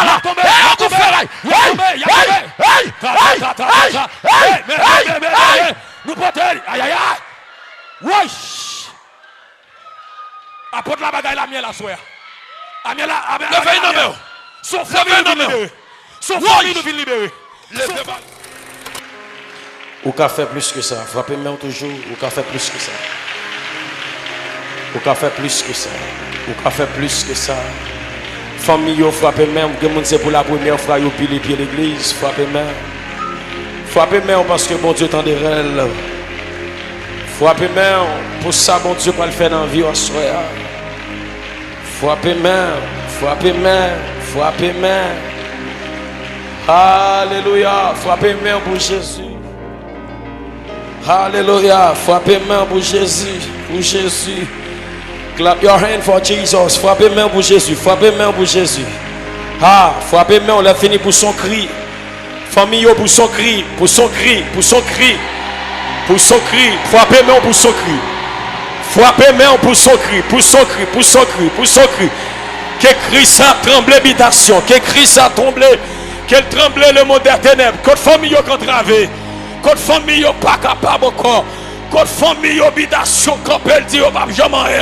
là. Nous portons. Aïe, aïe, aïe. Wesh. Apporte la bagaille la mienne la soya. Amiela, Amiela. Son famille nous libérer. Son famille nous libérer. Ou qu'a fait plus que ça. Frappez-moi toujours. Ou qu'a fait plus que ça. Ou qu'a fait plus que ça. Ou qu'a fait plus que ça. Famille, frappez-moi. C'est pour la première fois que vous pied l'église. Frappez-moi. Frappez-moi parce que bon Dieu t'en déraille. Frappez-moi pour ça, bon Dieu, pour le faire dans la vie. Frappez-moi. Frappez-moi. Frappez-moi. Alléluia. Frappez-moi pour Jésus. Alléluia. Frappez-moi pour Jésus. Pour Jésus. Clap your hand for Jesus. Frappez-moi pour Jésus. Frappez-moi pour Jésus. Ah, frappez-moi, on l'a fini pour son cri. Famille pour son cri. Pour son cri. Pour son cri. Pour son cri. Frappez-moi pour son cri. Frappez-moi pour son cri. Pour son cri. Pour son cri. Pour son cri. Que cri ça tremble l'habitation. Que cri ça tremble. Qu'elle tremble le monde des ténèbres. Que famille est entravée. Que famille n'est pas capable encore. Que famille habitation. Quand elle dit au pape jamais.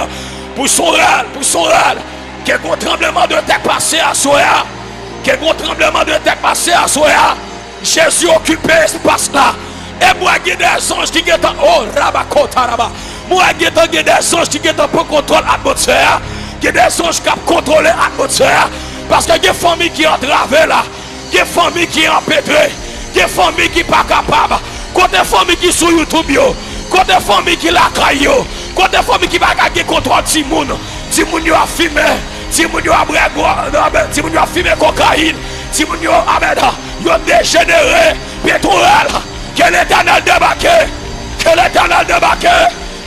Pour son râle. Pour son râle. Que un tremblement de terre passé à Soya. Que un tremblement de terre passé à Soya. Jésus occupe l'espace là. Et moi, il y a des anges qui sont oh, Rabakotaraba. Moi, il y a des anges qui sont pour contrôler l'atmosphère. Il y a des anges qui contrôlent l'atmosphère. Parce qu'il y a des familles qui sont entravées là. Il y a des familles qui sont empêtrées. Il y a des familles qui ne sont pas capables. Il y a des familles qui sont sur YouTube. Il y a des familles qui la caillent. Il y a des familles qui ne sont pas contrôle Timoun. Timoun a fumé. Timoun a fumé cocaïne. Timoun a dégénéré. Pétrole. Que l'Éternel débarque. Que l'Éternel débarque.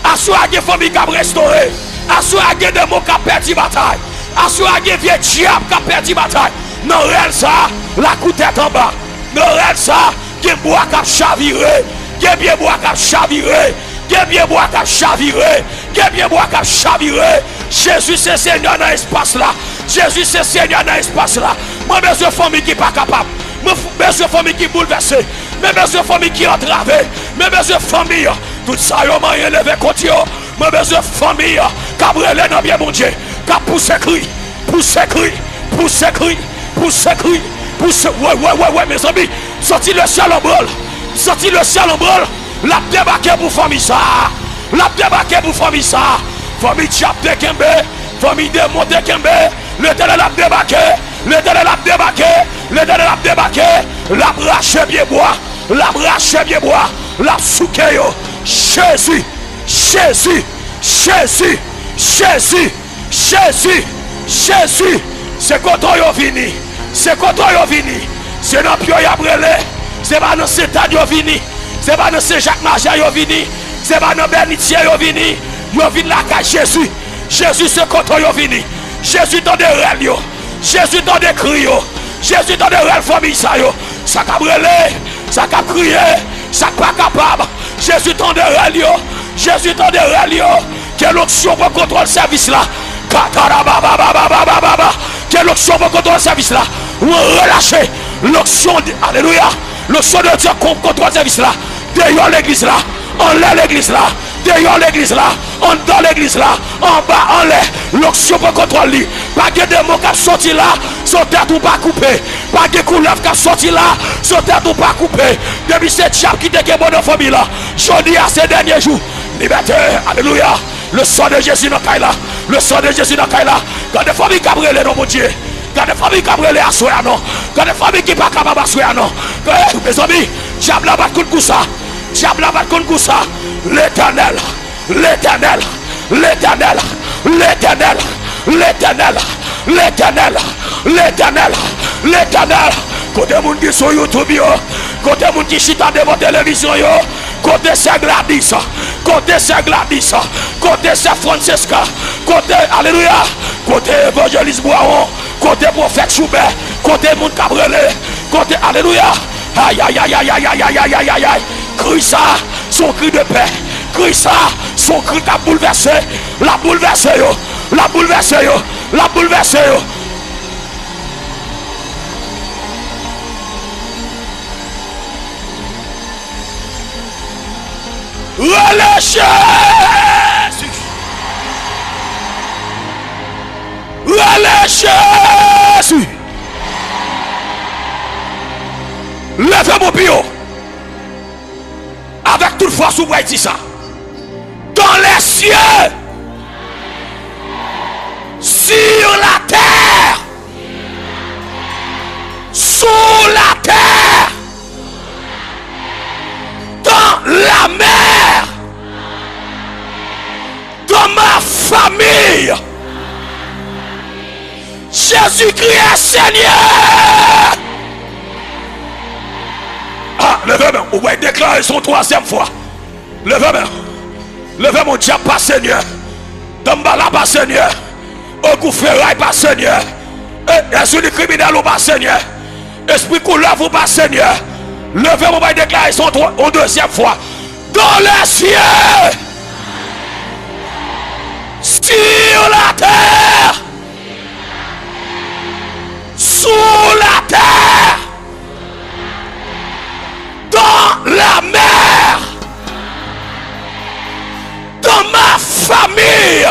Assois des familles qui ont restauré. Assois des démons qui ont perdu la bataille. Assois des vieux diables qui ont perdu la bataille. Non, réel ça, la coute est en bas. Non, réel ça, qui bois qui a chaviré. Qui bien bois qui a chaviré. Qui bien bois qui a chaviré. Qui bien bois qui a chaviré. Jésus c'est Seigneur dans l'espace là. Jésus c'est Seigneur dans l'espace là. Moi, mes familles qui ne sont pas capables. Mes familles qui sont bouleversées. Mes familles qui sont entravées. Mes familles, tout ça, ils ont élevé contre eux. Mes familles, qui ont brûlé dans bien mon Dieu. Qui ont poussé cri. Poussé cri. Poussé cri. Poussé cri. Poussé. Ouais, mes amis. Sorti le ciel en brûle. Sorti le ciel en brûle. La débarqué pour famille ça. La débarqué pour famille ça. Famille Tchap de Kembe. Famille de Monte Kembe. L'Éternel a débarqué. L'Éternel a débarqué. L'Éternel a débarqué. La brache bien bois. La brache bien bois. La souke yo. Jésus. Jésus. Jésus. Jésus. Jésus. Jésus. C'est quand on vini. C'est quand on vini. C'est dans Pio Yabrele. C'est pas dans Sétan yo vini. C'est pas dans Saint-Jacques-Maja yo vini. C'est pas dans Bernitier yo vini. Yo vini la cache Jésus. Jésus c'est quand on vini. Jésus dans des rêves yo. Jésus dans des cris yo. Jésus dans des rêves famille ça yo. Ça qu'a brûlé. Ça qu'a crié. Ça pas capable. Jésus dans des rêves yo. Jésus dans des rêves yo. Quelle option pour contrôler le service là. Quelle l'option pour contrôler le service là. Relâchez l'option. Alléluia. L'option de Dieu contrôle le service là. Derrière l'église là. En l'air l'église là. Derrière l'église là. En dans l'église là. En bas en l'air. L'option pour contrôler. Pas de démon qui sorti là. Son tête ou pas coupé. Pas de couleuvre qui sorti là. Son tête ou pas coupé. Depuis cette chape qui était bon dans la famille là. Je dis à ces derniers jours. Liberté. Alléluia. Le sang de Jésus dans Kaila. Le sang de Jésus dans Kaila. Quand des familles qui brûlent dans mon Dieu. Quand des familles qui brûlent à soi non. Quand des familles qui ne sont pas capables à soi non. Mes amis, diable la bat contre ça. Diable la bat contre ça. L'Éternel. L'Éternel. L'Éternel. L'Éternel. L'Éternel. L'Éternel. L'Éternel. L'Éternel. Côté moun qui sont YouTube, côté moun qui chita devant télévision, côté c'est Gladys, côté c'est Gladys, côté c'est Francesca, côté Alléluia, côté évangéliste Boiron, côté prophète Choubert, côté moun Cabrelé, côté Alléluia. Aïe aïe aïe aïe aïe aïe aïe aïe aïe aïe aïe. Crie ça, son cri de paix. Crie ça, son cri qui a bouleversé. La bouleversé yo, la bouleversé yo, la bouleversé yo. Jésus. Levez mon bio. Avec toute force, vous voyez dit ça. Dans les cieux. Sur la terre. Sous la terre. Dans la mer. Dans ma famille. Jésus-Christ est Seigneur. Ah, levez-moi. Vous voyez déclarer son troisième fois. Levez-moi. Levez mon diable, pas Seigneur. Dambala, pas Seigneur. Au goufferail, pas Seigneur. Esprit du criminel, ou pas Seigneur. Esprit couleur, ou pas Seigneur. Levez mon déclarer son deuxième fois. Dans les cieux. Sur la terre. Sous la terre. Dans la mer. Dans ma famille.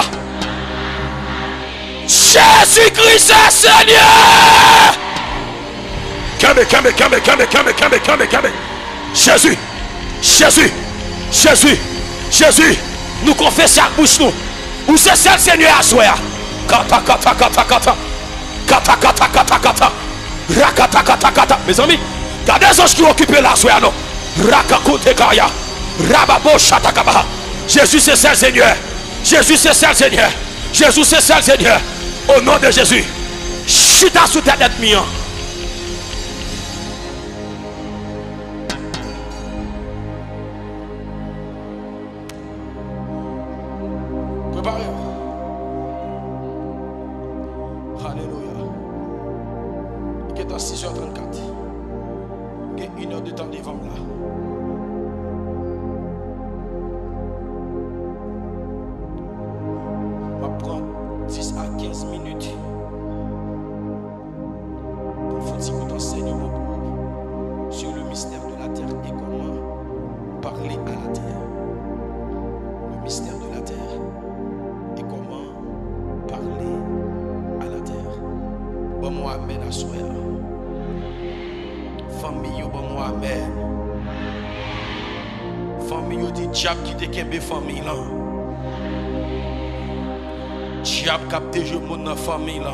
Jésus-Christ est Seigneur. Jésus. Jésus. Jésus. Jésus. Nous confessons à bouche nous. Où c'est ça le Seigneur à soi. Kata kata kata kata. Kata kata kata kata. Rakata kata kata. Mes amis, il y a des anges qui occupent la soie, non? Rakakote kaya. Rababo shatakaba. Jésus c'est ça le Seigneur. Jésus c'est ça le Seigneur. Jésus c'est ça le Seigneur. Au nom de Jésus. Chita sous ta tête mien. Préparez. Alléluia. Il est à 6h34. Il y a 1 heure de temps devant là. On va prendre 10 à 15 minutes pour faire un enseignement sur le mystère de la terre et comment parler à la terre. Le mystère de la terre et comment parler à la terre. Bon moi amen à soi. Famille bon moi amen. Famille dit diable qui te kembe famille là. Diable capté je mon dans famille là.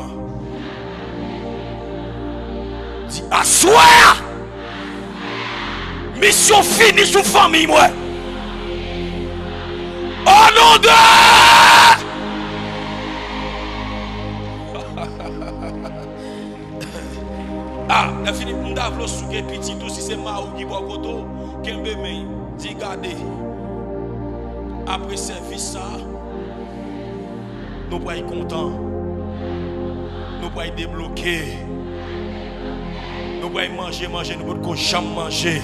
Dit à soi. Mission finie sous famille moi. Au nom de ah, la fini pour d'avlo souke petit tout si c'est Maou qui boit koto, kembe mei, dit garder. Après service ça, nous pouvons être contents. Nous pouvons être débloqués. Nous pouvons manger, nous pouvons jamais manger.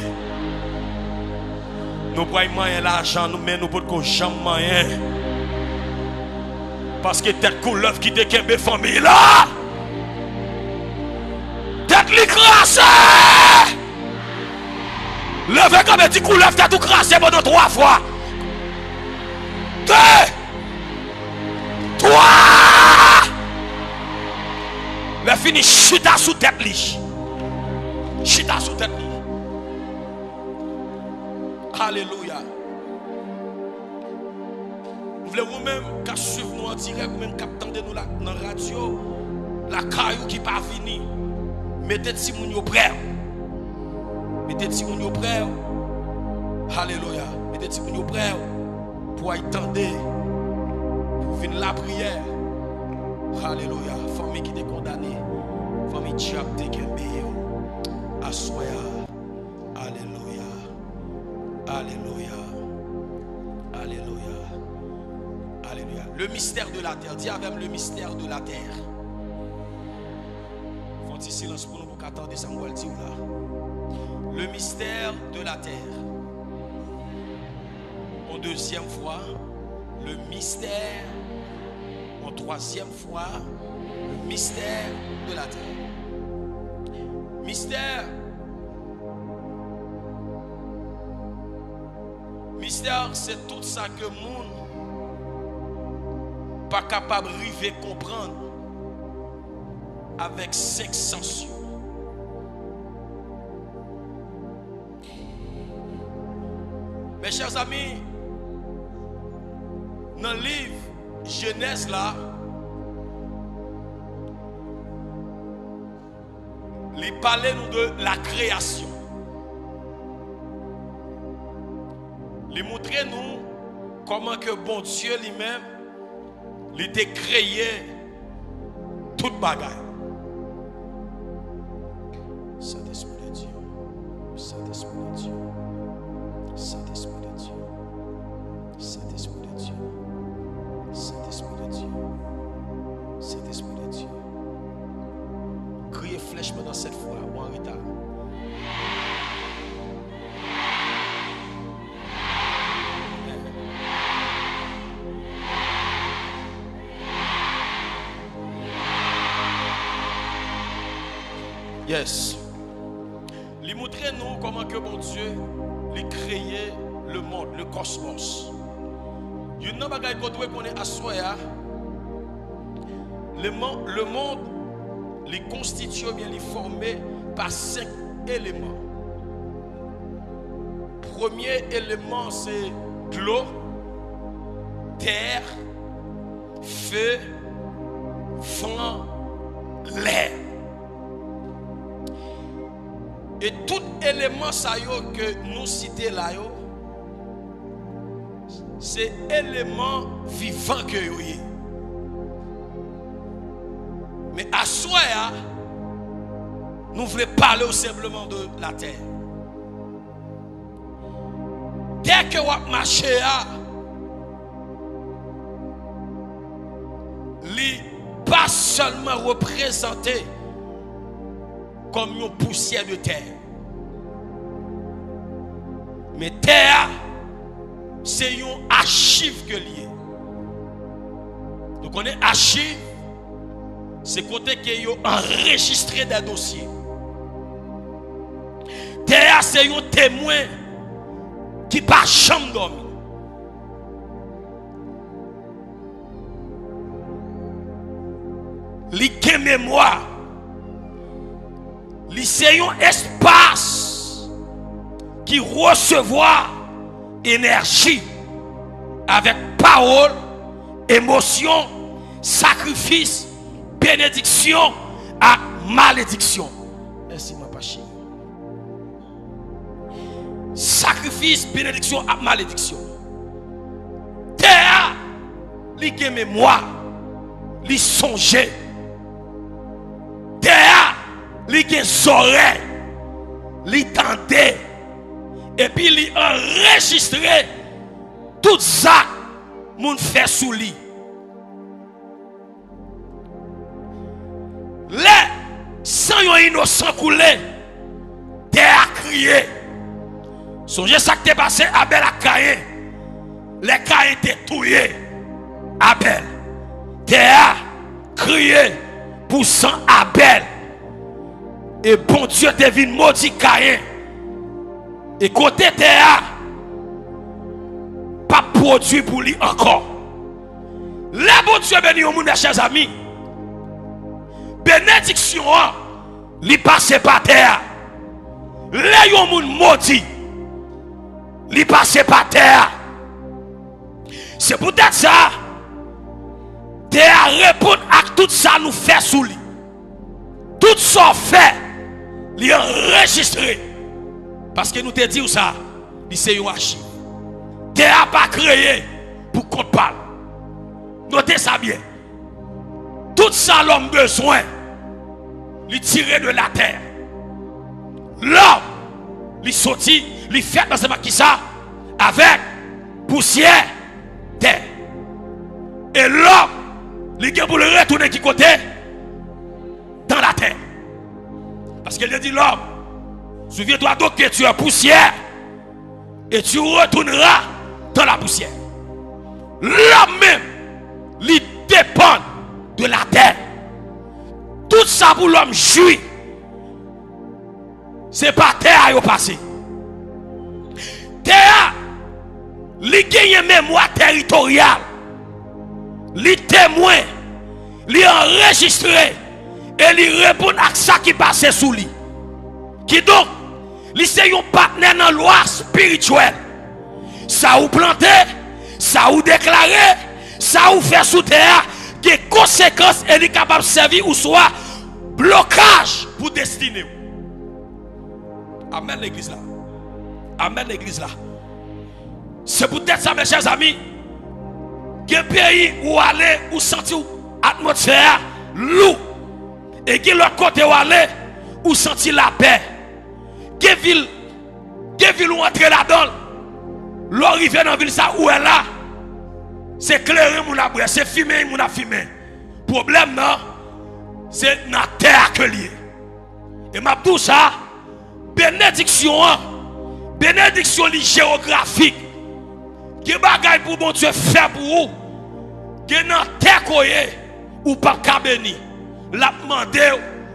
Nous pouvons manger l'argent, mais nous pouvons jamais manger. Parce que tête couleur qui te kembe famille là. Tête l'écrasé. Levez comme un petit coup, lève tête tout crasé pendant 3 fois. 2 3. Le fini chita sous tête li. Chita sous tête li. Alléluia. Vous voulez vous-même qu'à suivre nous en direct, vous-même qu'à attendre nous dans la radio, la caillou qui pas fini. Mettez si moun yo prêt. Mettez si moun yo prêt. Alléluia. Mettez si moun yo prêt pour attendre pour venir la prière. Alléluia. Famille qui est condamnée. Famille diable te kembe. Assoya. Alléluia. Alléluia. Alléluia. Alléluia. Le mystère de la terre. Dis avec le mystère de la terre. Font-il silence pour nous pour qu'attendre Samuel dit là. Le mystère de la terre. En deuxième fois, le mystère. En troisième fois, le mystère de la terre. Mystère. Mystère, c'est tout ça que le monde pas capable de comprendre. avec 5 sens. Mes chers amis, dans le livre Genèse là, il parle nous de la création. Il montre nous comment que bon Dieu lui-même il a créé toute bagaille. Saint-Esprit de Dieu, Saint-Esprit de Dieu, Saint-Esprit de Dieu, Saint-Esprit de Dieu, Saint-Esprit de Dieu, Saint-Esprit de Dieu. Criez flèche pendant cette fois, ou en retard. Yes. Il montre nous comment que bon Dieu il créé le monde, le cosmos. Il y a un bagage qu'on est à le monde il constitué bien, il est formé par 5 éléments. Premier élément c'est de l'eau, terre, feu, vent, l'air. Et tout élément ça que nous citons là, c'est élément vivant que yo y. Mais à soi, nous voulons parler simplement de la terre. Dès que vous marchez, il pas seulement représenté comme une poussière de terre. Mais terre, c'est une archive que lié. Donc on est archive, c'est côté que vous enregistré des dossiers. Terre, c'est un témoin qui pas jamais dormi. Li gen mémoire. C'est un espace qui recevoir énergie avec parole, émotion, sacrifice, bénédiction à malédiction. Merci ma chérie. Sacrifice, bénédiction à malédiction. Terre, li gen mémoire, li songer. Terre, li gen oreilles, li tendait, et puis li enregistré tout ça moun fait sous lui. Les sans yon innocent coulé, terre a crié. Songez ça qui t'est passé Abel a Caïn. Les Caïn étaient tués. Abel. Terre a crié pour sang Abel. Et bon Dieu devine maudit Caïn. Et côté terre pas produit pour lui encore. Le bon Dieu béni au monde, chers amis. Bénédiction li passe par terre. Le yon moun maudit li passe par terre. C'est peut-être ça. Terre répond à tout ça nous fait sous lui. Tout ça fait. Li enregistré. Parce que nous te dit ça. C'est une archive. Terre pas créé pour qu'on parle. Notez ça bien. Tout ça l'homme besoin. Li tirer de la terre. L'homme, li sorti, li fait dans ce qui ça avec poussière terre. Et l'homme, li gen pour le retourner qui côté dans la terre. Parce qu'elle dit l'homme, souviens-toi donc que tu es poussière et tu retourneras dans la poussière. L'homme même, li dépend de la terre. Tout ça pour l'homme jouit. C'est pas terre à y passer. Terre, li gagne mémoire territoriale. Li témoin, li enregistré Et il répond à ça qui passe sous lui. Qui donc, il c'est un partenaire dans la loi spirituelle. Ça ou planté, ça ou déclaré, ça ou fait sous terre, qui est conséquence et est capable de servir ou soit blocage pour destinée. Amen l'église là. Amen l'église là. C'est peut-être ça mes chers amis. Quel pays où aller ou sentir atmosphère lourd et qui l'autre côté où aller ou sentir la paix. Quelle ville où entrer là-dedans. L'arrivée dans la ville ça où est là. C'est clair mon abri, c'est fumé mon a fumé. Problème non, c'est dans la terre que lié. Et m'a tout ça bénédiction géographique. Qui bagaille pour bon Dieu faire pour vous. Qui dans terre ou pas ka béni. L'a demandé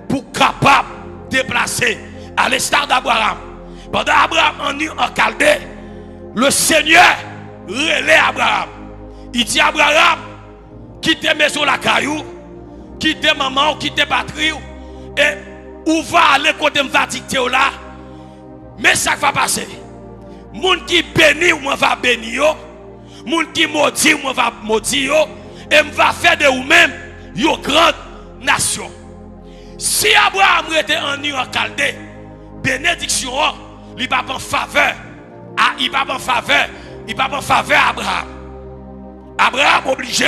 pour capable déplacer à l'instar d'Abraham. Pendant Abraham en eu en Chaldée, le Seigneur relève Abraham. Il dit Abraham, quitte maison la caillou, quitte maman, quitte patrie et où va aller côté me dicter là. Mais ça va passer. Moun qui béni ou moi va bénir, moun qui maudit ou moi va maudire et me va faire de vous-même une grande nation. Si Abraham était en Ur en Chaldée, bénédiction, il va en faveur. Il va en faveur. Il va en faveur à Abraham. Abraham obligé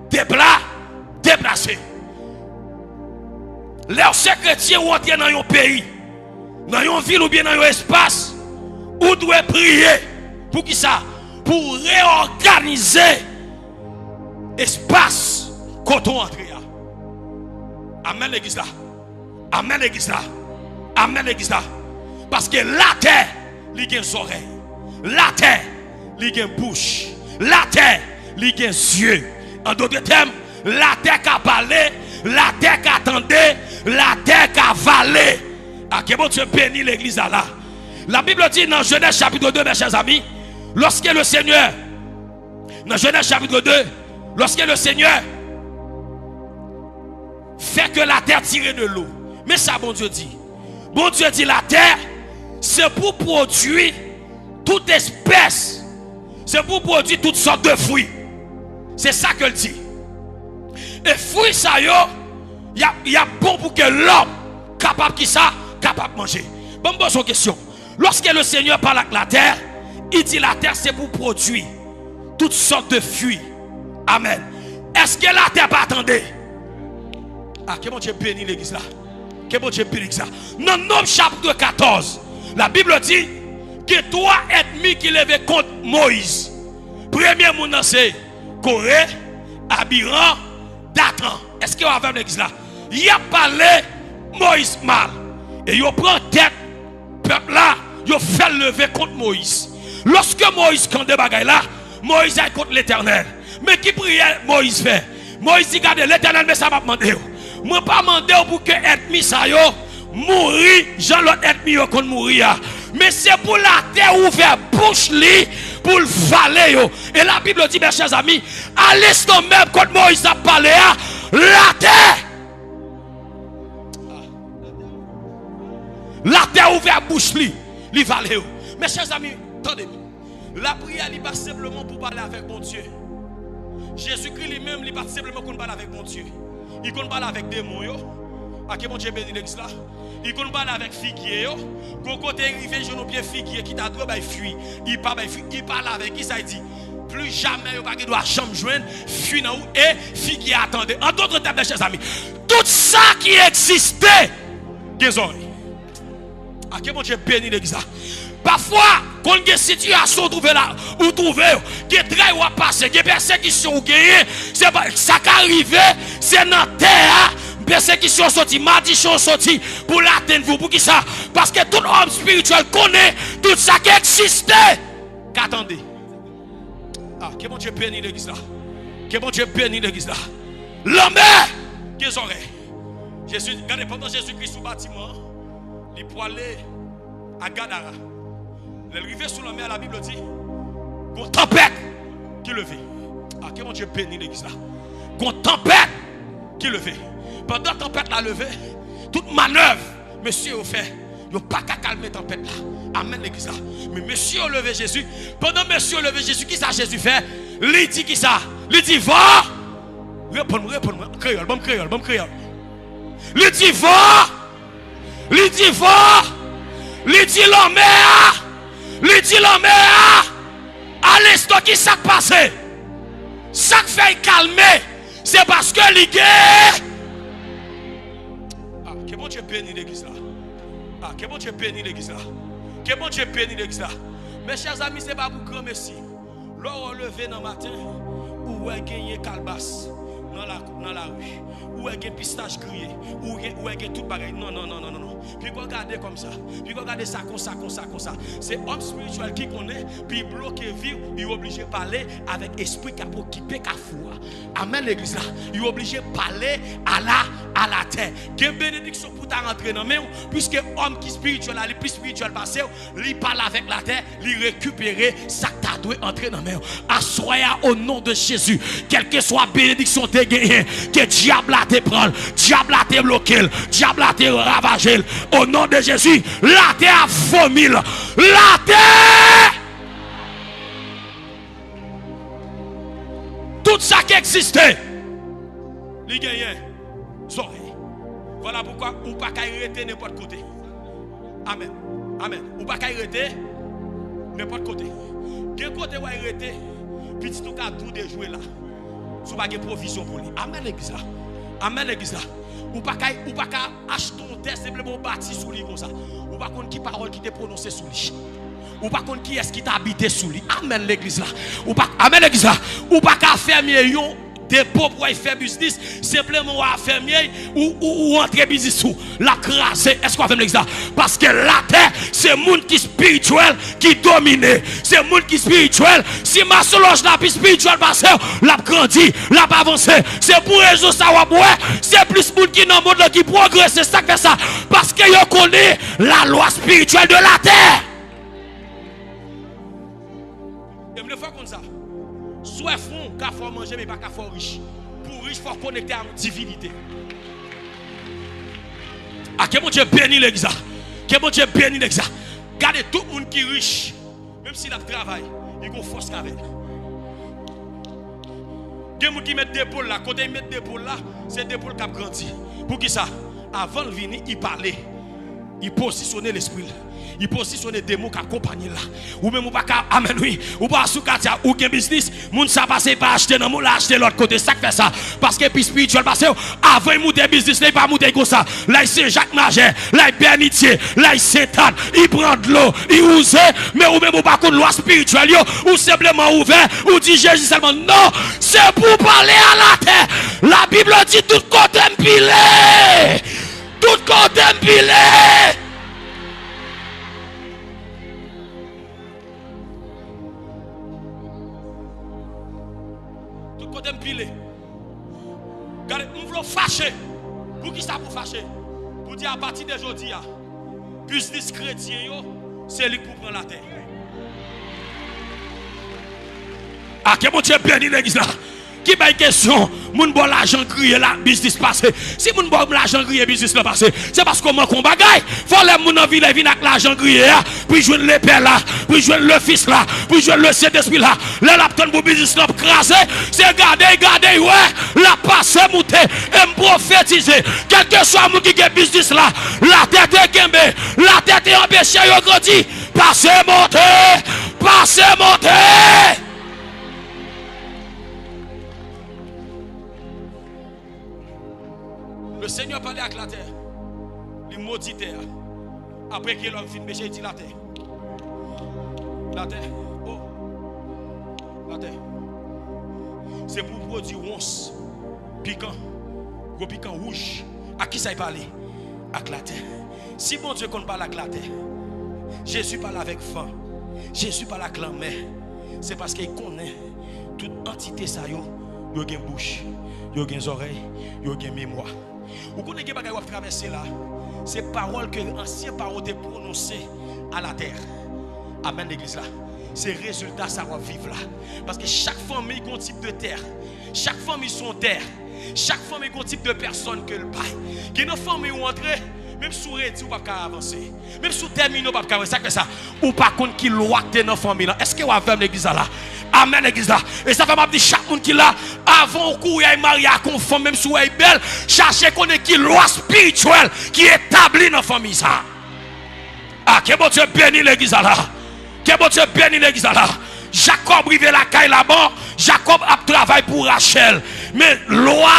déplacer. Leurs chrétiens ou entrer dans un pays, dans une ville ou bien dans un espace, où doit prier pour qui ça? Pour réorganiser espace quand on entre. Amen l'église là. Amen l'église là. Amen l'église là. Parce que la terre, il y a des oreilles. La terre, il y a une bouche. La terre, il y a des yeux. En d'autres termes, la terre qui a parlé, la terre qui attendait, la terre qui a valé. Ah, que bon Dieu bénit l'église là. La Bible dit dans Genèse chapitre 2, mes chers amis, lorsque le Seigneur, dans Genèse chapitre 2, lorsque le Seigneur fait que la terre tire de l'eau. Mais ça, bon Dieu dit. Bon Dieu dit la terre, c'est pour produire toute espèce. C'est pour produire toutes sortes de fruits. C'est ça qu'elle dit. Et fruits, ça, il y a bon pour que l'homme capable qui ça, capable de manger. Bon, pose une question. Lorsque le Seigneur parle avec la terre, il dit la terre c'est pour produire toutes sortes de fruits. Amen. Est-ce que la terre pas attendait? Ah, que bon Dieu bénit l'église là. Que bon Dieu bénit ça. Dans Nom chapitre 14, la Bible dit que trois ennemis qui levaient contre Moïse. Premier monde c'est Corée, Abiram, Dathan. Est-ce que vous avez l'église là? Il a parlé Moïse mal. Et il prend tête peuple là, il fait lever contre Moïse. Lorsque Moïse quand des bagailles là, Moïse est contre l'Éternel. Mais qui priait Moïse fait? Moïse dit regardez l'Éternel mais ça m'a demandé. Moi pas demandé pour que ennemi ça yo mourir, Jean l'autre ennemi yo kon mourir. Mais c'est pour la terre ouverte bouche li pour le valer yo. Et la Bible dit mes chers amis, à l'instant même quand Moïse a parlé la terre ouverte bouche li valer yo. Mes chers amis, attendez-moi. La prière n'est pas simplement pour parler avec mon Dieu. Jésus-Christ lui-même n'est pas simplement pour parler avec mon Dieu. Il ne parle avec des démons. À qui mon Dieu bénit l'église là? Il ne parle avec figuier. Quand côté arrivé, je n'ai pas figuier qui t'a droit, il fuit. Il parle avec qui ça dit? Plus jamais il ne doit jamais joindre, fuit dans où et figuier attendait. En d'autres termes, mes chers amis, tout ça qui existait, des oreilles. À qui mon Dieu bénit l'église là? Parfois, quand il y a une situation où trouver, qui est très ou passer, qui est persécution ou gagner, c'est ça qui arrive, c'est dans la terre, persécution sortie, malédiction sortie, pour l'atteindre vous, pour qui ça? Parce que tout homme spirituel connaît tout ça qui existait. Qu'attendez? Ah, que bon Dieu bénit l'église là. Que bon Dieu bénit l'église là. L'homme, qui est oreilles. Jésus, regardez, pendant Jésus-Christ sous bâtiment, il peut aller à Gadara. L'arrivée sous la mer, la Bible dit qu'on tempête qui levait. Ah, que mon Dieu bénit l'église là. Qu'on tempête qui levait. Pendant la tempête l'a levé, toute manœuvre, monsieur a fait. Il n'y a pas qu'à calmer la tempête là. Amen l'église là. Mais monsieur a levé Jésus. Pendant monsieur a levé Jésus, qui ça Jésus fait? Il dit qui ça? Il dit va. Réponds-moi. Créole, bon créole. Il dit va. Il dit va. Il dit l'homme. Il dit l'homme. À l'instant qui s'est passé. Ça fait calmer. C'est parce que l'idée. Ah, que bon Dieu bénit l'église là. Ah, que bon Dieu bénit l'église là. Que bon Dieu bénit l'église là. Mes chers amis, c'est pas pour grand merci. Lorsqu'on levé dans le matin, ou est gagné calebasse dans la rue, ou est gagné pistache grillé, ou est gagné tout bagaille. Non. Puis regardez comme ça. Puis regardez ça comme ça. C'est homme spirituel qui connaît, puis bloqué vivre, il est obligé de parler avec esprit qui a occupé qu'à foi. Amen l'église là. Il est obligé de parler à la terre. Quelle bénédiction pour rentrer dans le main, puisque homme qui est spirituel, il est plus spirituel passé, il parle avec la terre, il récupère ça qui doit entrer dans le main. Assoya au nom de Jésus, quelle que soit bénédiction te gagné, que diable a te prendre, diable a te bloqué, diable a te ravagé. Au nom de Jésus, la terre a vomi. La terre, tout ça qui existait, il gagne. Voilà pourquoi on ne peut pas arrêter n'importe côté. Amen. On ne peut pas arrêter n'importe côté. Quel côté on va arrêter, puis tout cas tout de jouer là. Si on n'a pas de provision pour lui. Amen l'église là. Ou pas acheter un test simplement bâti sous lui comme ça. Ou pas connaître qui parole qui t'est prononcée sous lui. Ou pas connaître qui est-ce qui t'a habité sous lui. Amen l'église là. Amen l'église là. Ou pas qu'à faire mieux dépôt pour faire business, simplement à fermier ou entrer business sous la craser. Est-ce qu'on fait l'église là? Parce que la terre, c'est le monde qui est spirituel qui domine. C'est le monde qui est spirituel. Si ma solange la plus spirituelle parce l'a grandi, l'a avancé. C'est pour raison ça va boire. C'est plus monde qui dans le monde qui progresse. C'est ça qui fait ça. Parce que yo connaît la loi spirituelle de la terre. Et me faire comme ça. Soit fond, qu'à faut manger, mais pas qu'à faut riche. Pour riche, il faut connecter à la divinité. Ah, que mon Dieu bénit l'église. Que mon Dieu bénit l'église. Regardez tout le monde qui est riche, même s'il a travail, il a une force qu'avec. Il y a des gens qui mettent des épaules là. Quand ils mettent des épaules là, c'est des épaules qui ont grandi. Pour qui ça? Avant de venir, il parlait. Il positionnait l'esprit. Il positionne des mots qui accompagnent là. Ou même ou pas amen oui. Ou pas sous katia ou gen business, moun ça passe pas acheter dans moun la acheter l'autre côté. Ça fait ça parce que puis spirituel parce que avant monter business, il pas monter comme ça. Là c'est Jacques Mager, là Bernitier, là Satan, il prend de l'eau, il use mais ou même ou pas contre loi spirituelle ou simplement ouvert ou dit Jésus seulement non, c'est pour parler à la terre. La Bible dit tout côté empilé. Tout côté empilé. Empilé. Regardez, nous voulons fâcher. Pour qui ça pour fâcher? Pour dire à partir d'aujourd'hui, business chrétien, c'est lui pour prendre la terre. Ah, que mon Dieu bénit l'église là. Qui va une question? Moun bon l'argent grillé là, business passé. Si moun bon l'argent grillé, business là passé, c'est parce qu'on manque un bagay. Faut les moun en ville vinn avec l'argent grillé là, puis joindre le père là, puis joindre le fils là, puis joindre le Saint-Esprit là. Là la tonne pour business là craser, c'est garder ouais, la passer monter et me prophétiser. Quel que soit moun qui gagne business là, la tête est gembe, la tête est empêchée yo grandi. Passez monter. Le Seigneur parlait avec la terre. Il maudit terre. Après que l'homme finit péché, il dit la terre. La terre. Oh. La terre. C'est pour produire once. Piquant. Gros piquant rouge. À qui ça y parle? Avec la terre. Si mon Dieu qu'on parle avec la terre, Jésus parle avec faim. Jésus parle avec la mer. C'est parce qu'il connaît toute entité ça yo. Yo gen bouche. Yo gen oreille. Yo gen mémoire. Vous connaissez ce que vous traversez là? C'est paroles que l'ancien parole est prononcée à la terre. Amen l'église là. Ces résultats ça va vivre là. Parce que chaque famille a un type de terre. Chaque famille son terre. Chaque famille a un type de personne que le bail. Qui dans famille ou entrer, même sous rédit ou pas avancer. Même sous terminer ou pas avancer. C'est que ça. Ou pas contre qui loi que dans famille là. Est-ce que vous avez l'église là? Amen l'église là. Et ça fait m'a dit chaque monde qui là avant courir à marier à conforme même sous est belle, chercher qu'on est qui loi spirituelle qui est établie dans famille ça. Ah que bon Dieu bénit l'église là. Que bon Dieu bénit l'église là. Jacob rivé la caille là-bas, Jacob a travaillé pour Rachel. Mais loi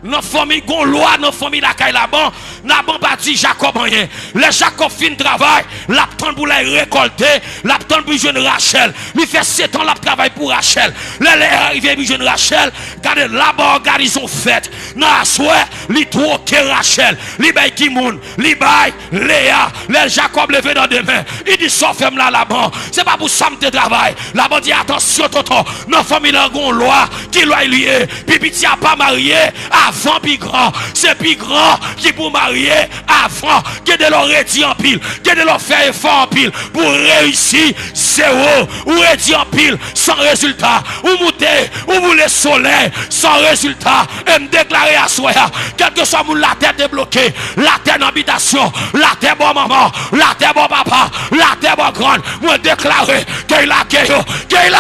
dans famille, gon loi dans famille la caille là-bas, n'a pas dit Jacob rien. Le Jacob fin travail, l'attend pour la récolter, l'attend pour jeune Rachel. Il fait 7 ans la travail pour Rachel. Le arrivé pour jeune Rachel, regardez là-bas organisation fête. Dans soir, li troquer Rachel, li bay Kimoun, li bay Léa. Le Jacob levé dans deux mains. Il dit sauf femme là-bas. C'est pas pour ça me travail. Là-bas dit attention tonton, dans famille là gon loi qui loi lié. Pipi a pas marié avant plus grand, c'est plus grand qui pour marier avant que de leur rédit en pile, que de leur faire effort en pile pour réussir zéro ou rédit en pile sans résultat ou monter ou bouler soleil sans résultat et me déclarer à soi quel que soit la tête est bloquée, la terre d'habitation, la terre bon maman, la terre bon papa, la terre bon grande, moi déclarer qu'il a qu'il a.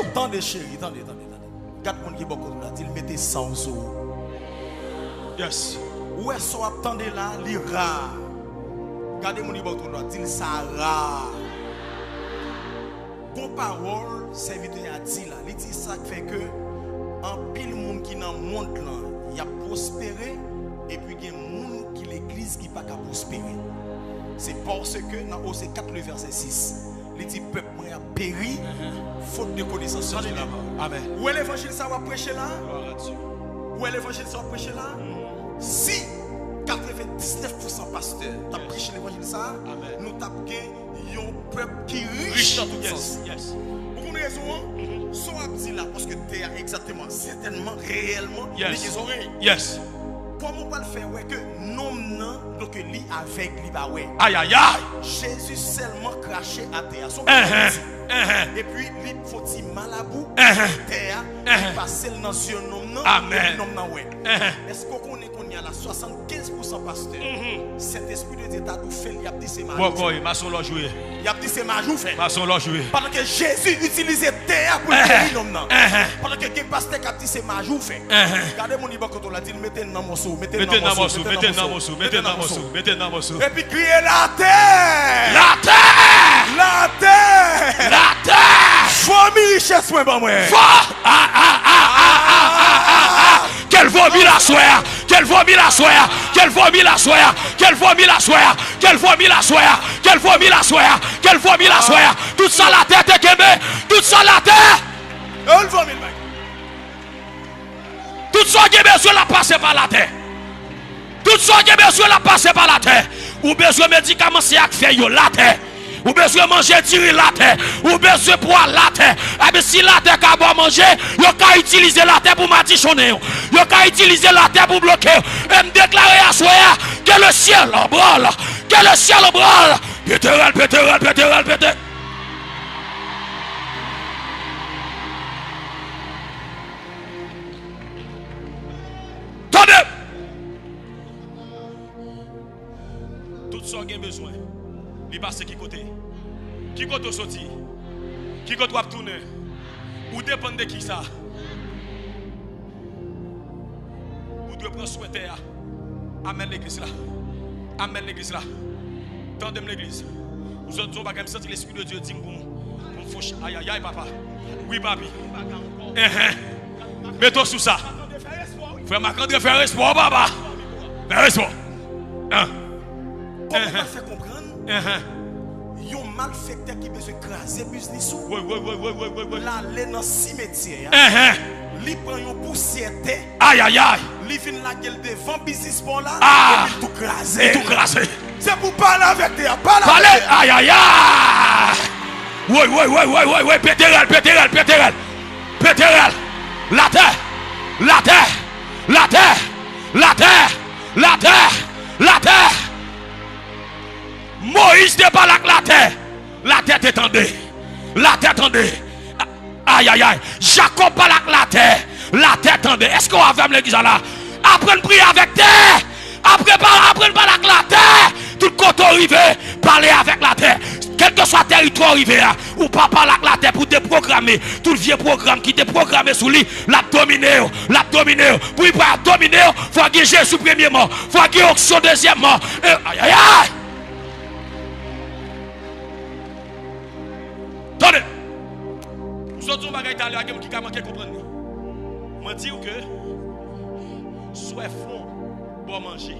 Attendez chérie, attendez. Quatre monde qui beaucoup là, il mettait 100 euros. Yes. Où est-ce qu'on attendait là, li rare. Regardez mon beaucoup là, il ça rare. Bon parole, serviteur a dit là, il dit ça fait que en pile monde qui dans le monde là, il a prospéré et puis il y a monde qui l'église qui pas qu'à prospérer. C'est parce que dans Osée 4 le verset 6, il dit peuple a péri faute de connaissance. Amen. Où est l'évangile ça va prêcher là? Gloire à Dieu. Où est l'évangile ça va prêcher là? Si 99% pasteurs t'as prêché l'évangile ça, nous t'avons un peuple qui est riche dans tout sens. Pour une raison, soit dit là parce que tu es exactement, certainement, réellement, les oreilles. Yes. Comment on va le faire ouais que non donc lui avec lui bah ouais. Aïe aïe aïe. Jésus seulement craché à terre. Et puis il faut dire malabou terre passer dans yeux non. Amen. Est-ce qu'on connaît qu'on y a là 75% pasteur. Cet esprit de Dieu t'a tout fait, il a dit c'est ma boy, maçon l'a joué. Il a dit c'est ma joue fait. Maçon l'a joué. Pendant que Jésus utilisait terre pour guérir l'homme non. Pendant que quelqu'un pasteur a dit c'est ma joue fait. Regardez mon niveau quand on l'a dit mettez dans morceau, mettez dans morceau. Et puis criez la terre. La terre. La terre. La terre. Famille richesse moi ba moi. Quel vomit la soya, quel vomit la soya, quel vomit la soya, quel vomit la soya, quel vomit la soya, quel vomit la soya, quel vomit la soya. Tout ça la terre te kembe, tout ça la terre. On vomit. Tout ça qui est besoin la passer par la terre. Tout ça qui est besoin la passer par la terre. Ou besoin médicaments c'est à faire yo la terre. Ou besoin manger tirer la terre, ou besoin boire la terre. Et bien si la terre qu'a boire manger, yo ka utiliser la terre pour matichonner. Yo ka utiliser la terre pour bloquer. Et me déclarer à soi que le ciel en branle, que le ciel en branle. Péterel. Tendez. Tout ça qui a besoin. Il passe qui côté? Qui côté sorti? Qui côté va tourner? Ou dépend de qui ça? Ou doit prendre soin terre. Amen l'église là. Amen l'église là. Tendez l'église. Vous autres, on va même sentir l'esprit de Dieu dit pour nous. Fouche. Aïe aïe aïe papa. Oui papi. Mettons sous ça. Frère Macandre faire espoir papa. Faire espoir. Comment on fait comprendre? Yon malfecteur qui veut écraser business ou l'aller dans cimetière. Li prend yon poussière. Aïe aïe aïe. Li vient la gueule devant business pour là. Et tout craser. Tout craser. C'est pour parler avec toi. Parler. Aïe aïe aïe. Oui. Péterel. La terre. Moïse débarque la terre. La terre étendue. La terre tendue. Aïe aïe aïe. Jacob parle avec la terre. La terre tendue. Est-ce qu'on va faire l'église là? Après prier avec terre. Après parler avec la terre. Tout côté arrivé. Parler avec la terre. Quel que soit le territoire arrivé, ou pas parler avec la terre pour déprogrammer. Tout le vieux programme qui est programmé sous lui. La dominer. Pour y pouvoir dominer, il faut qu'il y ait Jésus premièrement. Il faut qu'il y ait Onction deuxièmement. Aïe aïe aïe. Attendez. Nous autres, on va qui a manqué comprendre. Je dis que soit fond pour manger.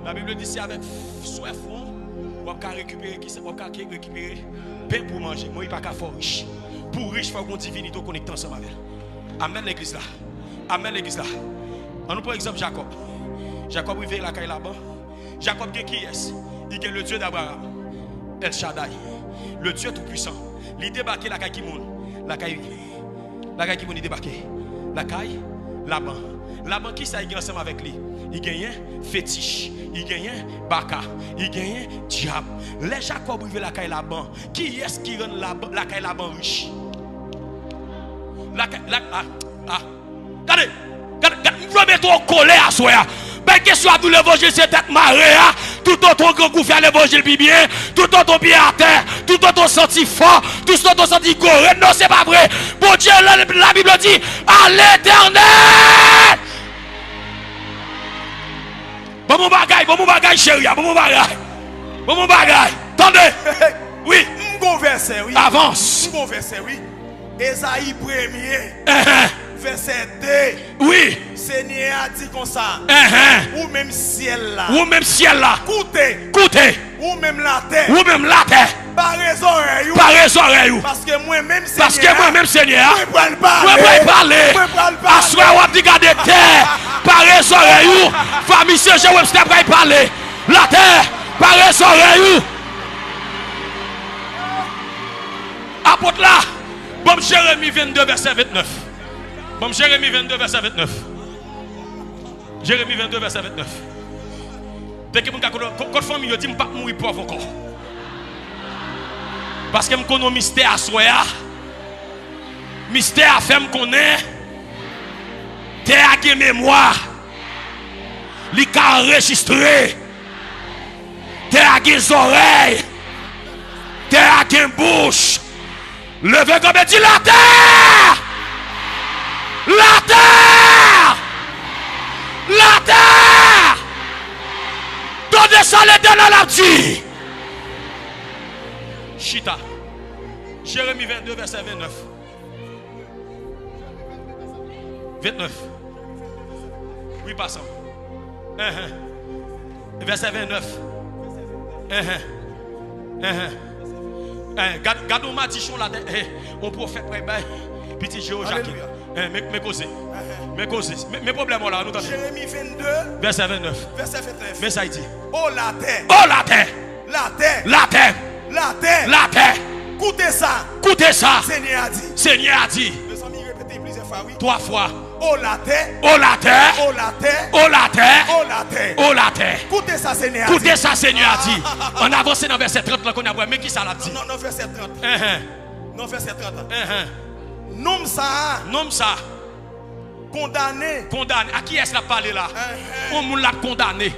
La Bible dit c'est avec soit fond on va récupérer pain pour manger. Moi il pas qu'à fort riche. Pour riche, il faut qu'on divinité connecté ensemble avec. Amen l'église là. Amen l'église là. On nous prend exemple Jacob. Jacob il vient la caille là-bas. Jacob qui est? Il est le Dieu d'Abraham. El Shaddai. Le Dieu tout puissant. Il débarque la caille qui monte. La caille qui monte débarque. La caille Laban. Laban qui ça il gagne ensemble avec lui. Il gagne fétiche, il gagne baka, il gagne diable. Les Jacob rive la caille Laban. Qui est-ce qui rend la caille Laban riche? Regardez, vous mettez au collet à soi. Ben question à tout l'évangile c'est tête marée. Tout autre grand coup faire l'évangile bien, tout autre bien à terre, tout autre senti fort, tout autre senti goré. Non, c'est pas vrai. Bon Dieu, la Bible dit à l'éternel. Bon mon bagaille chérie, bon mon bagaille. Attendez. Oui. Bon verset, oui. Avance. Bon verset, oui. Ésaïe 1er. Verset 2. Oui. Seigneur a dit comme ça. Ou même ciel là. Écoutez. Ou même la terre. Par raison. Parce que moi-même Seigneur. Moi parler. Assoir ou dit garder terre. Par raison. Famille Saint-Jean Webster parler. La terre. Par raison. Apôtre là. Bon Jérémie 22 verset 29. Bon Jérémie 22 verset 29. Jérémie 22 verset 29. Dès que mon famille dit pas mourir pauvre encore. Parce que je connais mystère à soi. Mystère à faire me connaître. Terre à mémoire. Li ka enregistré. Terre à des oreilles. Terre à des bouche. Levez comme dit la terre. La terre. La terre. Donnez ça l'éternel a dit. Chita. Jérémie 22 verset 29. 29. Oui, passons. Verset 29. Gardons ma tichon là. On prophète petit Jéhoiakim. Mes problèmes là, nous t'entendons. Jérémie 22. Verset 29. Mais ça dit. Oh la terre. La terre. Écoutez ça. Seigneur a dit. Mes amis répétez plusieurs fois, oui. 3 fois. Oh la terre. Écoutez ça, Seigneur a dit. On avance dans verset 30 là qu'on a vu. Mais qui ça l'a dit? Non, verset 30. Non, verset 30. Nomme ça. Condamné. À qui est-ce qu'il a parlé là? On l'a condamné.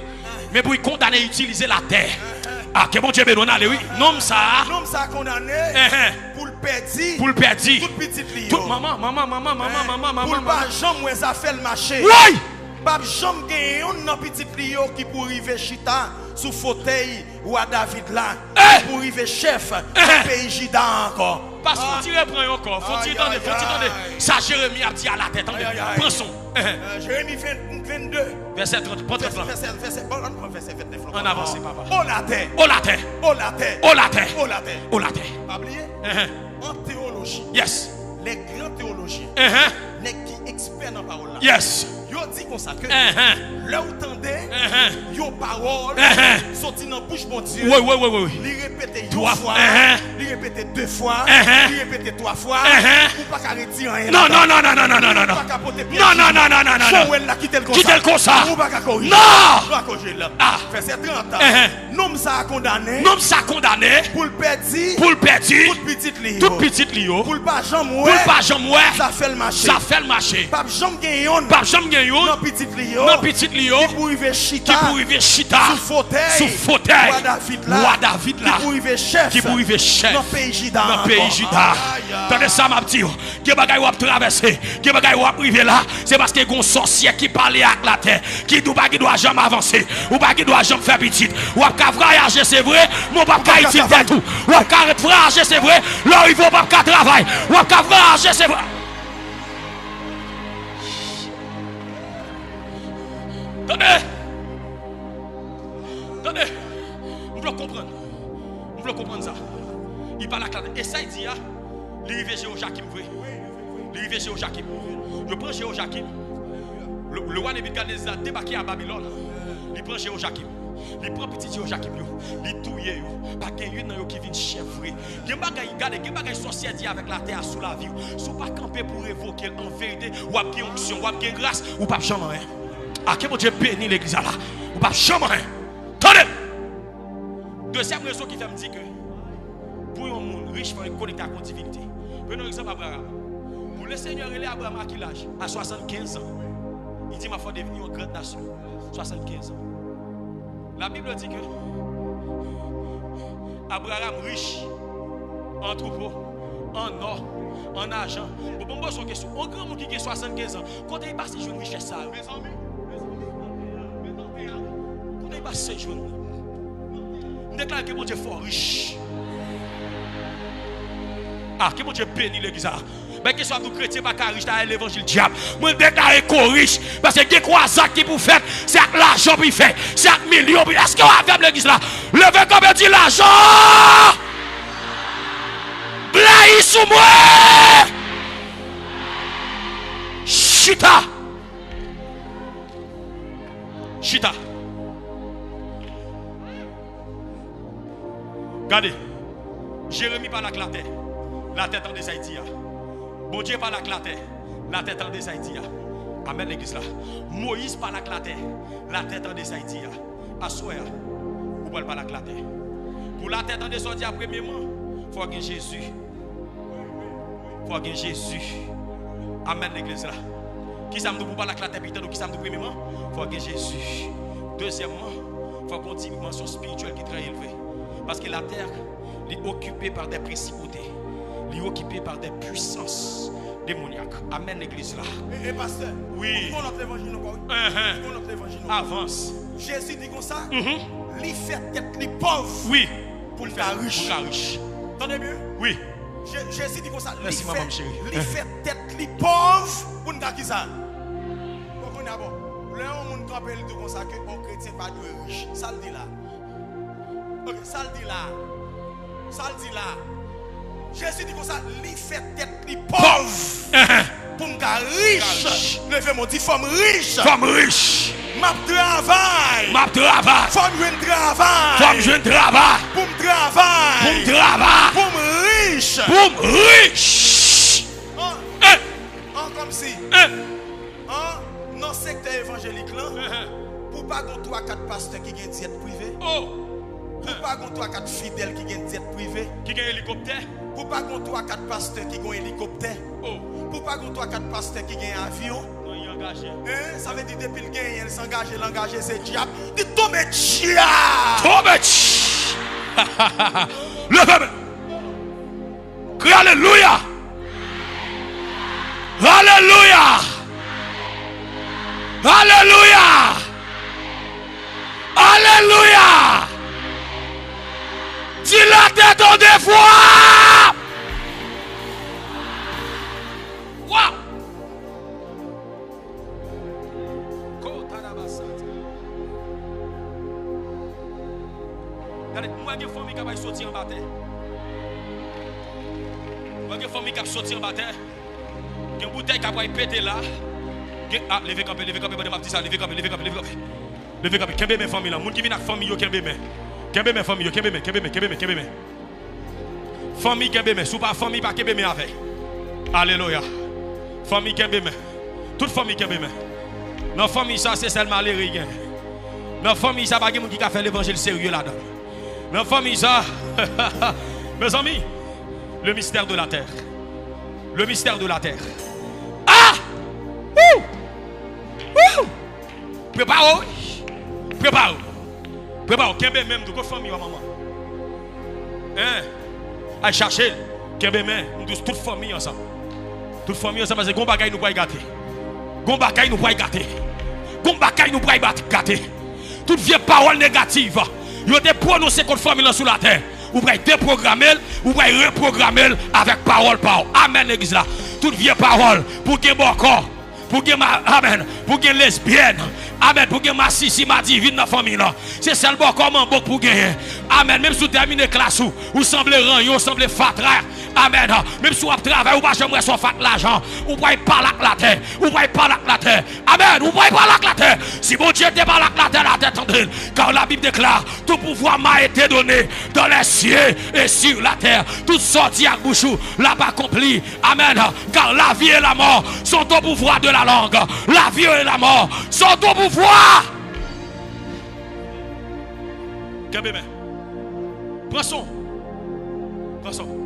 Mais pour condamner, utiliser la terre. Ah, que bon Dieu me donne, allez, oui. Nomme ça condamné. Pour le perdre. Toute petite ligne. Maman. Pour pas jamais ça fait le marché. Oui. Pas jamais un petit lion qui pour arriver chita sous fauteuil ou à David là. Pour arriver chef du pays Jida encore. Parce qu'on tire prend encore. Faut tirer dans ça Jérémie a dit à la tête. Prends son. Jérémie 22 verset 30. Verset 29. On avance papa. Oh la terre. Pas oublier. En théologie. Yes. Les grands théologiens. Les qui experts dans la parole là. Yes. Yo dit comme ça que là où tendez yo parole sorti dans bouche mon Dieu. Oui. Li répéter 2 fois. il répétait 2 fois, il répétait 3 fois, pour pas retirer rien. Non. Joël l'a quitté le comme ça. Quitte le comme ça. Ou pas corriger. Non. Pas corriger là. Fait c'est 30 ans. Nom ça condamné. Nom ça condamné. Pour le perdu. Pour le perdu. Toute petite li. Toute petite li. Pour le pas jamais. Pour le pas jamais. Ça fait le marché. Ça fait le marché. Pas jamais gagnon. Pas jamais gagnon. Non petite li. Non petite li. Qui pour arriver chita. Qui pour arriver chita. Sous fauteuil. Sous fauteuil. Roi David là. Roi David là. Qui pour arriver chef. Qui pour arriver chef. Dans pays Juda. Dans pays Juda. Tenez ça m'a dit. Qui bagay ou traverser. Qui bagay ou arriver là. C'est parce que gon sorcier qui parle avec la terre. Qui doit jamais avancer. Ou pas qui doit jamais faire petite. Ou pas voyager c'est vrai. Mon papa ici tout. Ou pas voyager c'est vrai. Là il faut pas travailler. Ou pas voyager c'est vrai. Attendez, vous voulez comprendre. Vous voulez comprendre ça. Il parle à la et ça il dit, il arrive chez Joachim, vrai. Il arrive chez Joachim. Je prends chez Joachim. Le roi Nebuchadnezzar a débarqué à Babylone. Il prend chez Joachim. Il prend petit Joachim, il touille, pas qu'il y qui vient chèvrer. Il y a des sorciers dit avec la terre sous la vie. Si vous ne pas camper pour évoquer en vérité, ou à une onction, ou à une grâce, ou pas jamais. À quel moment Dieu bénit l'église là? Ou pas jamais. Attendez! Deuxième raison qui fait me dire que pour un monde riche, il faut connecter à la divinité. Prenons l'exemple d'Abraham. Pour le Seigneur, il est Abraham à quel âge? À 75 ans. Il dit, ma foi devenir une grande nation. 75 ans. La Bible dit que Abraham riche en troupeau, en or, en argent. Bon, moi, une question. Un grand monde qui a 75 ans, quand il passe, il joue une richesse ça. Mes amis, quand il passe, il joue une. On déclare que mon Dieu est fort riche. Que mon Dieu bénit l'église. Mais que soit nous chrétiens, pas riche dans l'évangile diable. Moi, déclare qu'on riche. Parce que des croisades qui pour faire, c'est avec l'argent pour faire. C'est avec millions. Est-ce qu'on va faire l'église là? Levez comme dit l'argent. Blaïs sous moi. Chita. Chita. Regardez. Jérémie parle avec la terre. La tête en des Haïti. Bon Dieu parle avec la terre. La tête en des Haïti. Amen l'église là. Moïse parle avec la terre. La tête en des Haïti. Assoir. Vous parlez pas avec la terre. Pour la tête en des Haïti, premièrement, il faut qu'il y ait Jésus. Il faut qu'il y ait Jésus. Amen l'église là. Qui ça me dit pour parler avec la terre? Qui ça me dit premièrement? Il faut qu'il y ait Jésus. Deuxièmement, il faut qu'on ait une dimension spirituelle qui est très élevée. Parce que la terre est occupée par des principautés. Elle est occupée par des puissances démoniaques. Amen l'église là. Et pasteur, oui. Avance. Jésus dit comme ça. Il fait tête les pauvres. Oui. Pour le faire riche. Pour le riche. Entendez mieux? Oui. Jésus dit comme ça. Merci maman chérie. Il fait tête les pauvres pour nous faire qui ça? Bon d'abord. Là on nous rappelle de comme ça que un chrétien pas de riche. Ça le dit là. OK, ça le dit là. Ça le dit là. Jésus dit comme ça, il fait tête les pauvres pour me faire riche. Levez-moi, dit femme riche. Femme riche. Ma travail. Ma travail. Femme jeune travail. Femme jeune travail. Pour me travail. Pour me travail. Pour me riche. Pour me riche. Comme si. Dans le secteur évangélique là, pour pas qu'on 3-4 pasteurs qui ont une diète privée. Pour pas qu'on 3-4 fidèles qui ont une diète privée. Qui ont un hélicoptère. Pour pas qu'on 3-4 pasteurs qui ont un hélicoptère. Pour pas qu'on 3-4 pasteurs qui ont un avion. Non, il est engagé. Ça veut dire depuis le gain, il s'engage, l'engagé c'est diable. Il tombe diable. Tombe. Levez-moi. Crie alléluia. Alléluia. Alléluia. Alléluia. Dis la tête en deux fois. Wow. Regardez, moi j'ai une famille qui va sortir en bataille. Moi j'ai une famille qui va sortir en bataille. Il y a une bouteille qui va péter là. Ah, levez campé, bon m'a dit ça, levez campé. Levez campé, kembe mes familles là, moun qui vient avec famille yo kembe mes. Kembe mes famille yo, kembe mes. Famille qui est bémé. Si pas famille, pas qui est bémé avec. Alléluia. Famille qui est bémé. Toute famille qui est bémé. Dans la famille, ça, c'est seulement les riens. Dans la famille, ça, pas quelqu'un qui a fait l'évangile sérieux là-dedans. Dans la famille, ça, mes amis, le mystère de la terre. Le mystère de la terre. Ah! Ouh! Ouh! Prépare-vous. Prépare-vous. Prépare-vous. Qui est même de quoi famille, maman? Hein? Allez chercher. Qui est même, toute famille ensemble. Toute famille ensemble, parce que Gombakay nous pourrait gâter. Gombakay nous pourrait gâter. Gombakay nous pourrait gâter. Toute vieille parole négative, vous avez prononcé contre la famille sur la terre. Vous pouvez déprogrammer, vous pouvez reprogrammer avec parole. Amen, l'église là. Toute vieille parole pour que bon corps, pour que amen, pour que lesbienne, amen, pour que ma sissi, ma divine dans la famille là. C'est celle bon comment bon pour gagner. Amen, même si vous terminez classe vous semblez ranyon, vous semblez fatra. Amen. Même si vous travaillez, vous ne pouvez pas faire l'argent. Vous ne pouvez pas la terre. Vous ne pouvez pas la terre. Amen. Vous ne pouvez pas la terre. Si mon Dieu n'était pas la terre tendue. Car la Bible déclare, tout pouvoir m'a été donné dans les cieux et sur la terre. Tout sorti à bouchou, l'a-bas accompli. Amen. Car la vie et la mort sont au pouvoir de la langue. La vie et la mort sont au pouvoir. Qu'est-ce prends son. Prends son.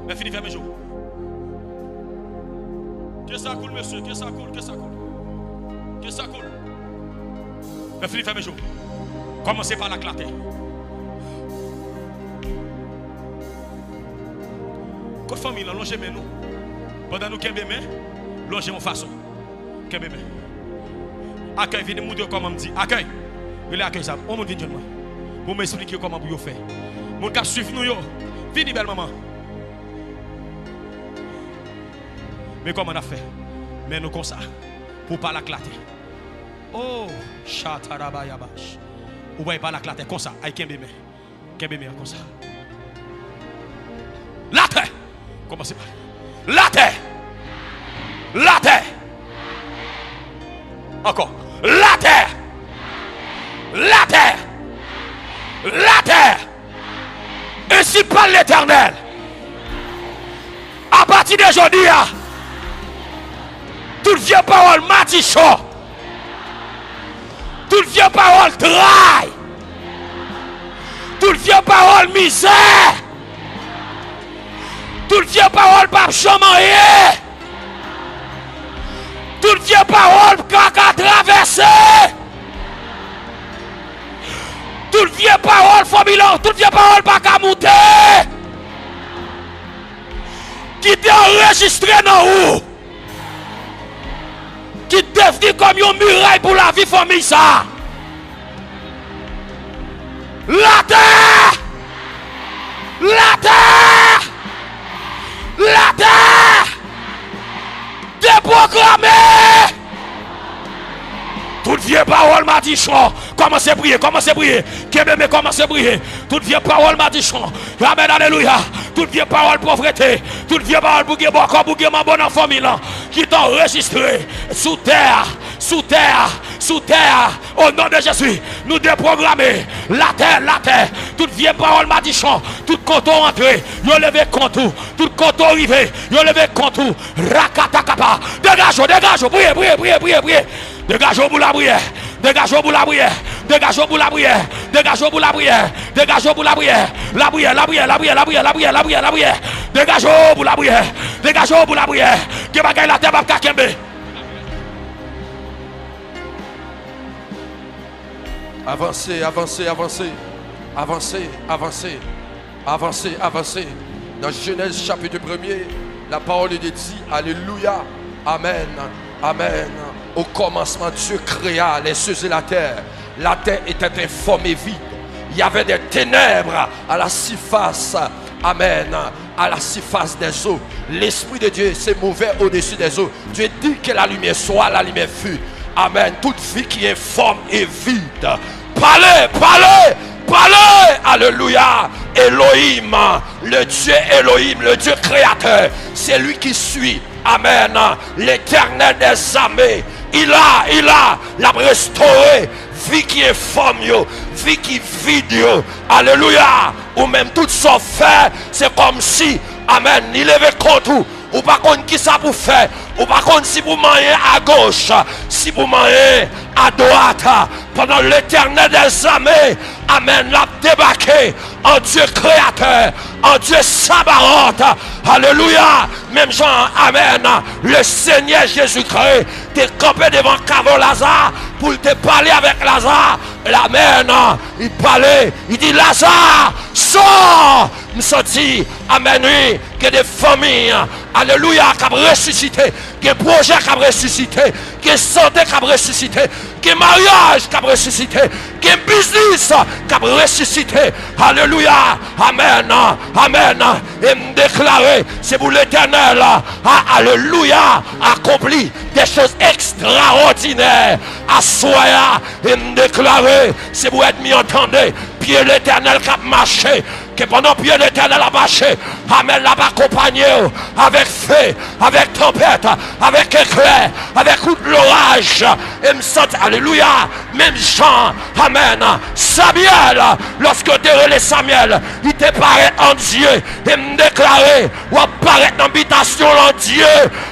Mais fini, fermez les jours. Que ça coule, monsieur, que ça coule, que ça coule. Que ça coule. Mais fini, fermez les jours. Commencez par la clarté. Quand famille, longez nous. Pendant nous, qu'est-ce que longez en façon. Qu'est-ce que accueil, venez nous dire comment me dit. Accueil. Il est accueil ça. On me dit, pour m'expliquer comment vous faites. Mon cas suivre nous, venez, belle maman. Mais comment on a fait? Mais nous comme ça, pour ne pas l'éclater. Oh, chatarabayabash. Vous ne voyez pas l'éclater comme ça, avec un bébé. Comme ça. La terre. Commencez par. La terre. La terre. Encore. La terre. La terre. La terre. Ainsi parle l'Éternel. À partir d'aujourd'hui, toute vieille parole matichon, toute vieille parole dry, toute vieille parole misère, toute vieille parole pas chamaillé, toute vieille parole caca traversé, toute vieille parole famille, toute vieille parole pas qu'à monter, qui t'est enregistré dans où? Qui devient comme une muraille pour la vie famille ça. La terre. La terre. La terre. Déprogrammée. Toute vieille parole m'a dit chant. Commencez à prier, commencez à prier. Kébémé, commencez à prier. Toute vieille parole m'a dit chant. Amen, alléluia. Toute vieille parole pauvreté. Toute vieille parole pour que bon corps, pour que ma bonne famille là. Qui t'ont enregistré sous terre, sous terre, sous terre. Au nom de Jésus, nous déprogrammer la terre. Toute vieille parole m'a dit chant. Tout coton entré. Yo levé contour. Tout coton arrivé. Yo levé contour. Rakatakapa. Dégage, priez. Dégagez pour la prière. Dégagez pour la prière. Dégagez pour la prière. Dégagez pour la prière. Dégagez pour la prière. La prière. Dégagez pour la prière. Dégagez pour la prière. Que bagaille la terre va kakembe. Avancez. Dans Genèse chapitre 1er, la parole de Dieu dit alléluia. Amen. Au commencement, Dieu créa les cieux et la terre. La terre était informe et vide. Il y avait des ténèbres à la surface. Amen. À la surface des eaux. L'Esprit de Dieu s'est mouvait au-dessus des eaux. Dieu dit que la lumière soit, la lumière fut. Amen. Toute vie qui est informe et vide. Parlez. Alléluia. Elohim, le Dieu Elohim, le Dieu créateur. C'est lui qui suit. Amen. L'Éternel des armées. Il a restauré vie qui est femme, vie qui vide, alléluia, ou même tout ça fait, c'est comme si, amen, il levait contre ou pas contre qui ça pour faire, ou pas contre si vous mangez à gauche, si vous mangez à droite, pendant l'éternel des armées, amen, l'a débarqué en Dieu créateur, en Dieu Sabaoth, alléluia, même Jean, amen, le Seigneur Jésus-Christ, t'es campé devant Cavo Lazare, pour te parler avec Lazare, l'amen, il parlait, il dit Lazare, sors, me senti, amen, oui, que des familles, alléluia, qui ont ressuscité, que des projets qui ont ressuscité, que des santé qui ont ressuscité, que des mariages qui ont ressuscité, que des business qui ont ressuscité, alléluia, amen, amen, et me déclarer, c'est pour l'éternel, alléluia, accompli des choses extraordinaires, à soi, et me déclarer, c'est pour être mis entendé, pied l'éternel qui a marché, que pendant pied l'éternel a marché, amen, l'a accompagné avec feu, avec tempête, avec éclair, avec coup de l'orage, et me sent, alléluia, même Jean, amen, Samuel, lorsque tu es Samuel, il te paraît en Dieu, et me déclarer, ou apparaître dans l'habitation en Dieu,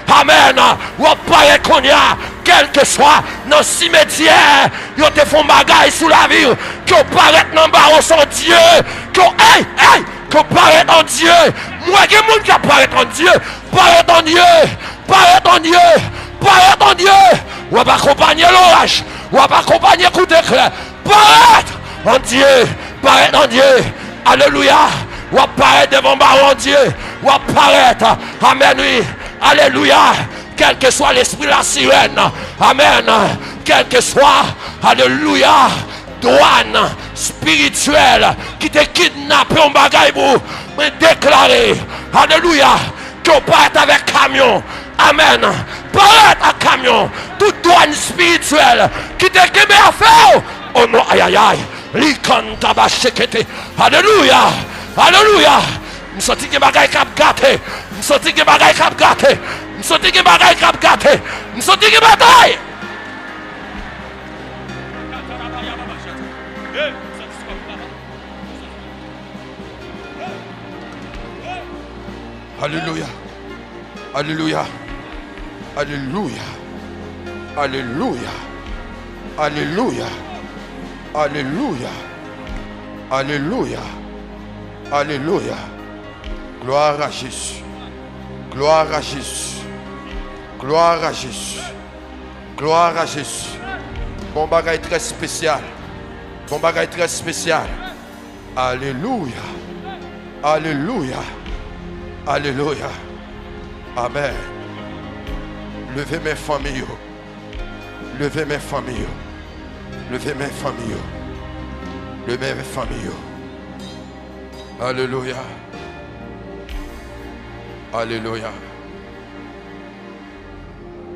amen, ou apparaître qu'on y a, quel que soit dans le cimetière, ils te font bagaille sous la vie, qu'ils paraissent dans le barreau sans Dieu, qu'ils paraissent en Dieu. Moi, il y a des gens qui apparaissent en Dieu, paraissent en Dieu, paraissent en Dieu, paraissent en Dieu. On va accompagner l'orage, on va accompagner le coup d'éclair, paraître en Dieu, paraître en Dieu. Alléluia. On va paraître devant le barreau en Dieu, on va paraître, amen, oui, alléluia. Quel que soit l'esprit de la sirène, amen, quel que soit, alléluia, douane spirituelle qui te kidnappé en bagaille pour me déclarer, alléluia, qu'on parte avec camion, amen, parte à camion, toute douane spirituelle qui te kidnappé à faire, oh non, aïe aïe aïe, l'ikanta shekete, alléluia, alléluia, me senti que bagaille cap gâté, me senti que bagaille cap gâté. Je sens que bagaille cap gâté. Je sens que bataille. Alléluia. Alléluia. Alléluia. Alléluia. Alléluia. Alléluia. Alléluia. Alléluia. Gloire à Jésus. Gloire à Jésus. Gloire à Jésus. Gloire à Jésus. Bon bagage très spécial. Bon bagage très spécial. Alléluia. Alléluia. Alléluia. Amen. Levez mes familles. Levez mes familles. Levez mes familles. Levez mes familles. Alléluia. Alléluia.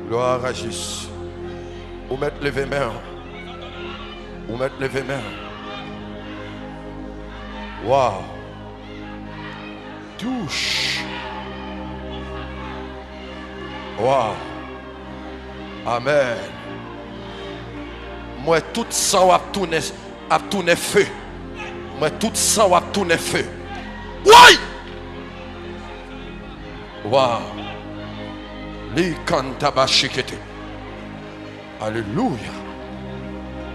Gloire à Jésus. Vous mettez les mains. Vous mettez les mains. Wow. Touche. Wow. Amen. Moi, tout ça va tourner feu. Moi, tout ça va tourner feu. Oui! Wow. Alléluia.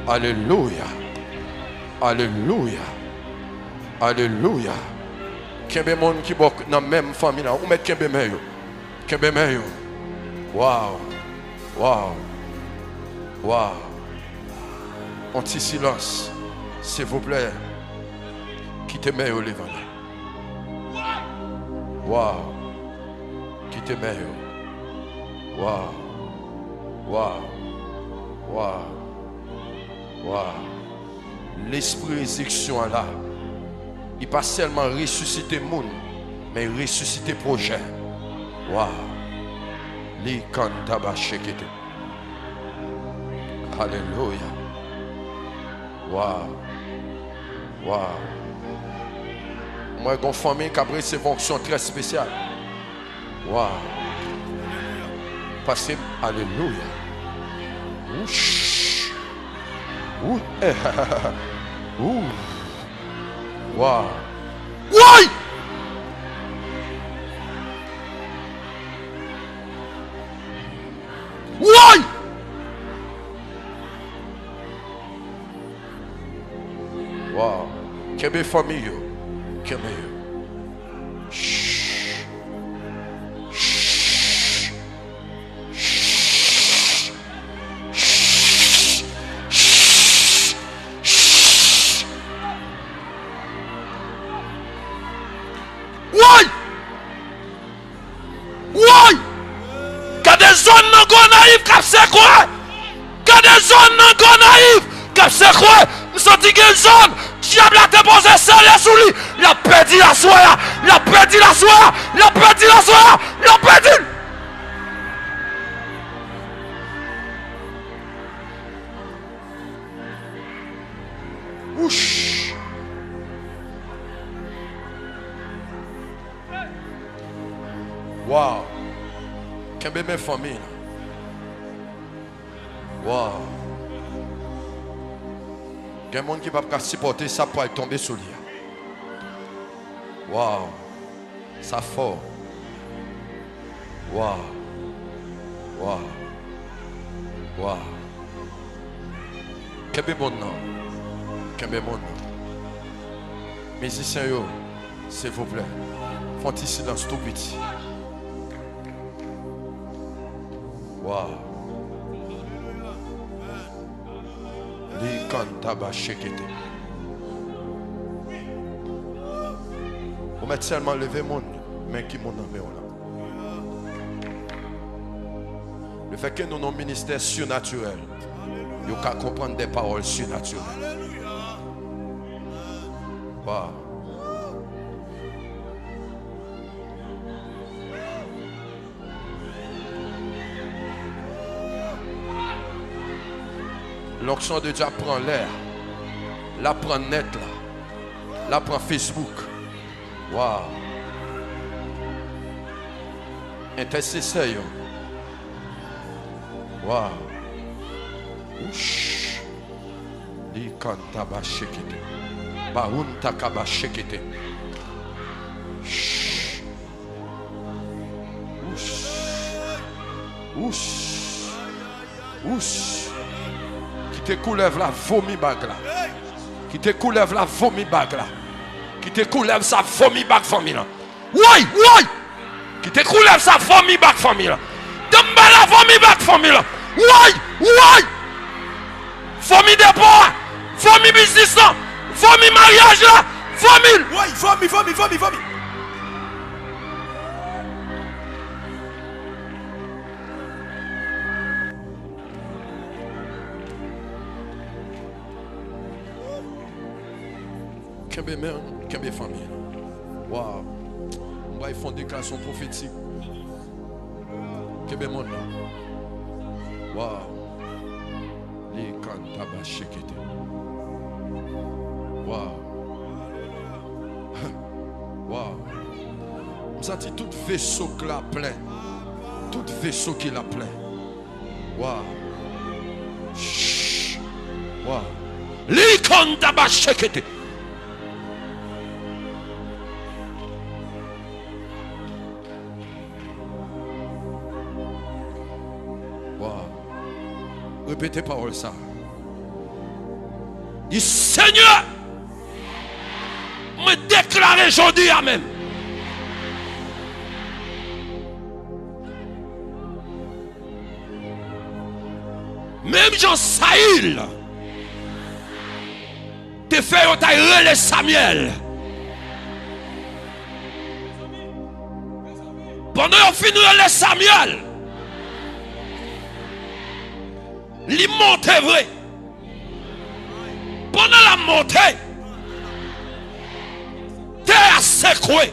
Alléluia. Alléluia. Alléluia. Kembe monde qui bok dans même famille là, ou met kembe meyo. Kembe meyo. Wow. Wow. Wow. Un petit silence, s'il vous plaît. Quittez meyo les vents. Wow. Quittez meyo. Wow. Wow. Wow. Wow. L'esprit résurrection là, il pas seulement ressusciter monde, mais ressusciter projet. Wow. Li kantaba shekete. Alléluia. Wow. Wow. Moi, j'ai une famille qui a pris ces fonctions très spéciales. Wow. Parce que, alléluia. Ouch. Ouh. Ouh. Wow. Oui. Oui. Wow. Kebe famille. Kebe. Shh. Shh. Shh. Shh. Oui. Oui. Quand des zones non naïves cap c'est quoi? Quand des zones non naïves cap c'est quoi? Nous senti que zone diable a déposé ça sous lui. Il a perdu la soie. Il a perdu la soie. Il a perdu la soie. Il a perdu. Ouch. Wow. Quelle belle famille. Wow. Il y a des gens qui ne peuvent pas supporter ça pour tomber sous lui. Wow. Ça fort. Wow. Wow. Wow. Quel bon nom. Quel bon nom. Musiciens, s'il vous plaît. Font ici silence tout petit. Wow. Les cantaba shekete. Vous mettez seulement lever mon mais qui mon nom là. Le fait que nous avons un ministère surnaturel, nous pouvons comprendre des paroles surnaturelles. Wow. L'onction de Dieu prend l'air. La prend net là. La prend Facebook. Wow. Intercesseur. Wow. Ouch. Li kantaba shekete. Baun takaba shekete. Ouch. Ouch. Ouch. Qui te coulève la vomi bag là. Qui te coulève la vomi bag là. Qui te coulève sa vomi bag famille là. Oui, oui. Qui te coulève sa vomi bag famille là. Demba la vomi bag famille là. Oui, oui. Vomi de bois. Vomi business là. Vomi mariage là. Vomi. Oui, vomi, vomi, vomi, vomi. Quelle mère, quelle famille. Waouh. On va y faire une déclaration prophétique. Quel monde là. Waouh. Les cantaba shekete. Waouh. Waouh. Je sens tout vaisseau qui l'a plein. Tout vaisseau qui l'a plein. Waouh. Waouh. Les cantaba shekete. Répétez parole ça. Dis Seigneur, me déclarer aujourd'hui à même. Même Jean Saïl te fait relais Samuel. Pendant qu'on finit relais Samuel, il monte vrai. Pendant la montée, terre a secoué.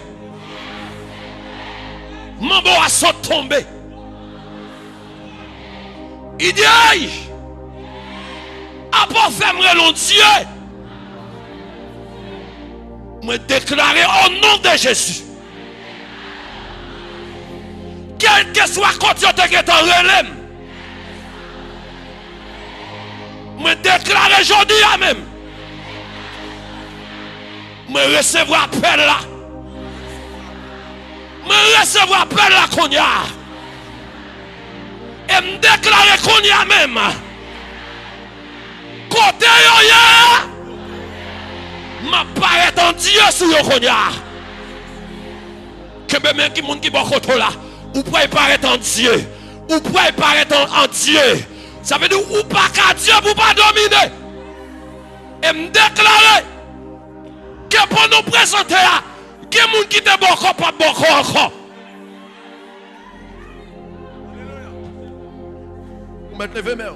Mambo a sauté tombé. Il dit aïe, après faire mon Dieu, me déclarer au nom de Jésus. Quel que soit côté qui est en relève. Me déclarer aujourd'hui même. Me recevoir appel là. Me recevoir appel là qu'on y a. Et me déclarer qu'on y a même. Côté yo ya. Ma paraît en Dieu sur yo qu'on y a. Que même qui moun qui bon côté là. Ou pouvez paraître en Dieu. Ou pouvez paraître en Dieu. Ça veut dire ou pas qu'à Dieu pour pas dominer. Et me déclarer que pour nous présenter là, il y a des gens qui te bon pas bon encore. Mettre lever main.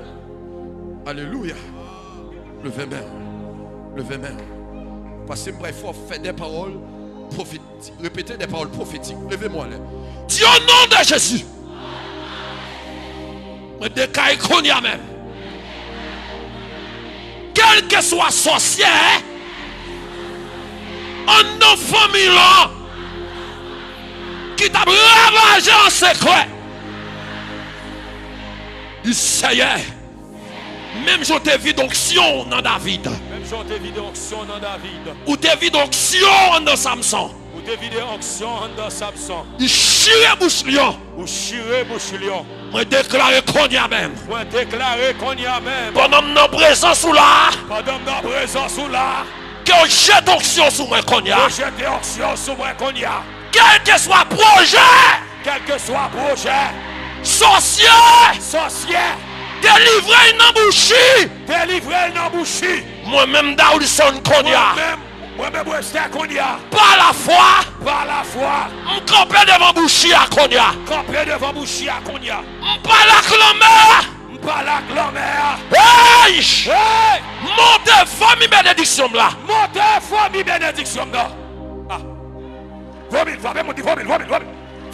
Alléluia. Levez main. Levez main. Parce que il faut faire des paroles prophétiques. Répéter des paroles prophétiques. Levez-moi là. Dis au nom de Jésus. Me déclare qu'on y a même. Quel que soit sorcier, en nos familles qui t'a ravagé en secret. Il sait. Même si tu vis d'onction dans David. Même si tu vis d'onction dans David. Ou tu vis d'onction dans Samson. Ou tu vis d'onction dans Samson. Il chire bouche lion. Ou chire bouche lion. Moi déclarer qu'on y a même. Moi déclarer qu'on y a même. Pendant notre présence ou là. Pendant notre présence ou là. Que jette onction sur moi qu'on y a. Que jette onction sur moi qu'on y a. Quel que soit projet. Quel que soit projet. Sorcier. Sorcier. Délivrer une embouchie. Délivrer une embouchie. Moi-même Daoudson qu'on y a. Moi-même Wester qu'on y a. Par la foi. Par la foi. M'camper devant bouchie à qu'on y a. Camper devant bouchie à qu'on y a. M'pas la clameur. M'pas la clameur. Hey! Hey! Montez famille bénédiction là. Montez famille bénédiction là. Ah.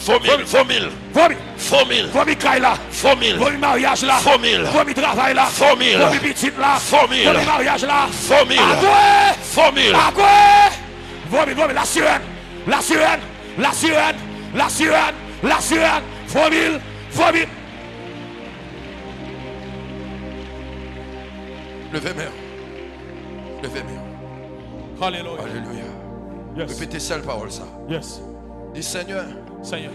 Vomil, vomil. Vomi Kaila, vomi mariage là, vomi travail là, vomi petite là, vomi mariage là, vomi la sirène, vomi. Levez main. Alléluia. Alléluia. Yes. Répétez cette parole ça. Yes. Dis Seigneur, Seigneur.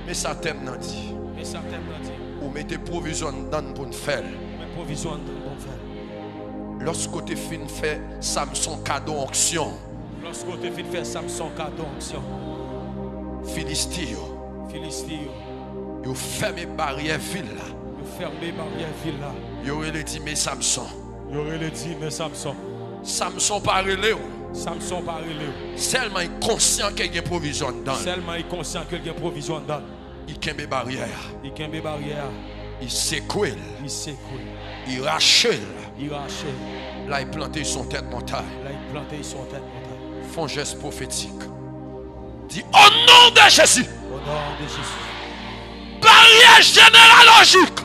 mais ça t'aime nan dit. Mais ça t'aime dit. Ou mettez provision dans pour nous faire. Mais provision dans bon faire. Lorsque tu fin fait Samson cadeau onction. Lorsque tu fin fait Samson cadeau onction. Philistie. Yo fermé barrière ville là. Yo fermé barrière ville là. Yo relé dit mais Samson. Samson pas relé. Samson pas relé. Seulement il est conscient qu'il y a provision dedans. Seulement il est conscient qu'il y a provision dedans. Il kembe barrière. Il secoue. Il rache. Là il planté son tête montagne. Font geste prophétique. Dit au nom de Jésus. Barrière généralogique.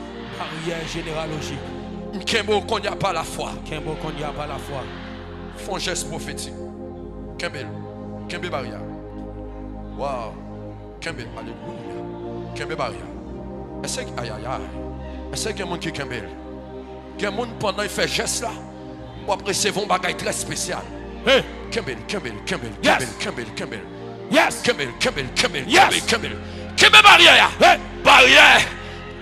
Kembo qu'on n'y a pas la foi. Font geste prophétique. Kembe barrière. Wow. Kembe, alléluia. Kembe barrière. Est-ce qu'il y a des gens qui kembe? Il y a des gens pendant qu'il fait geste là. Ou après c'est un bagage très spécial. Hey. Kembe. Yes. Kembe barrière.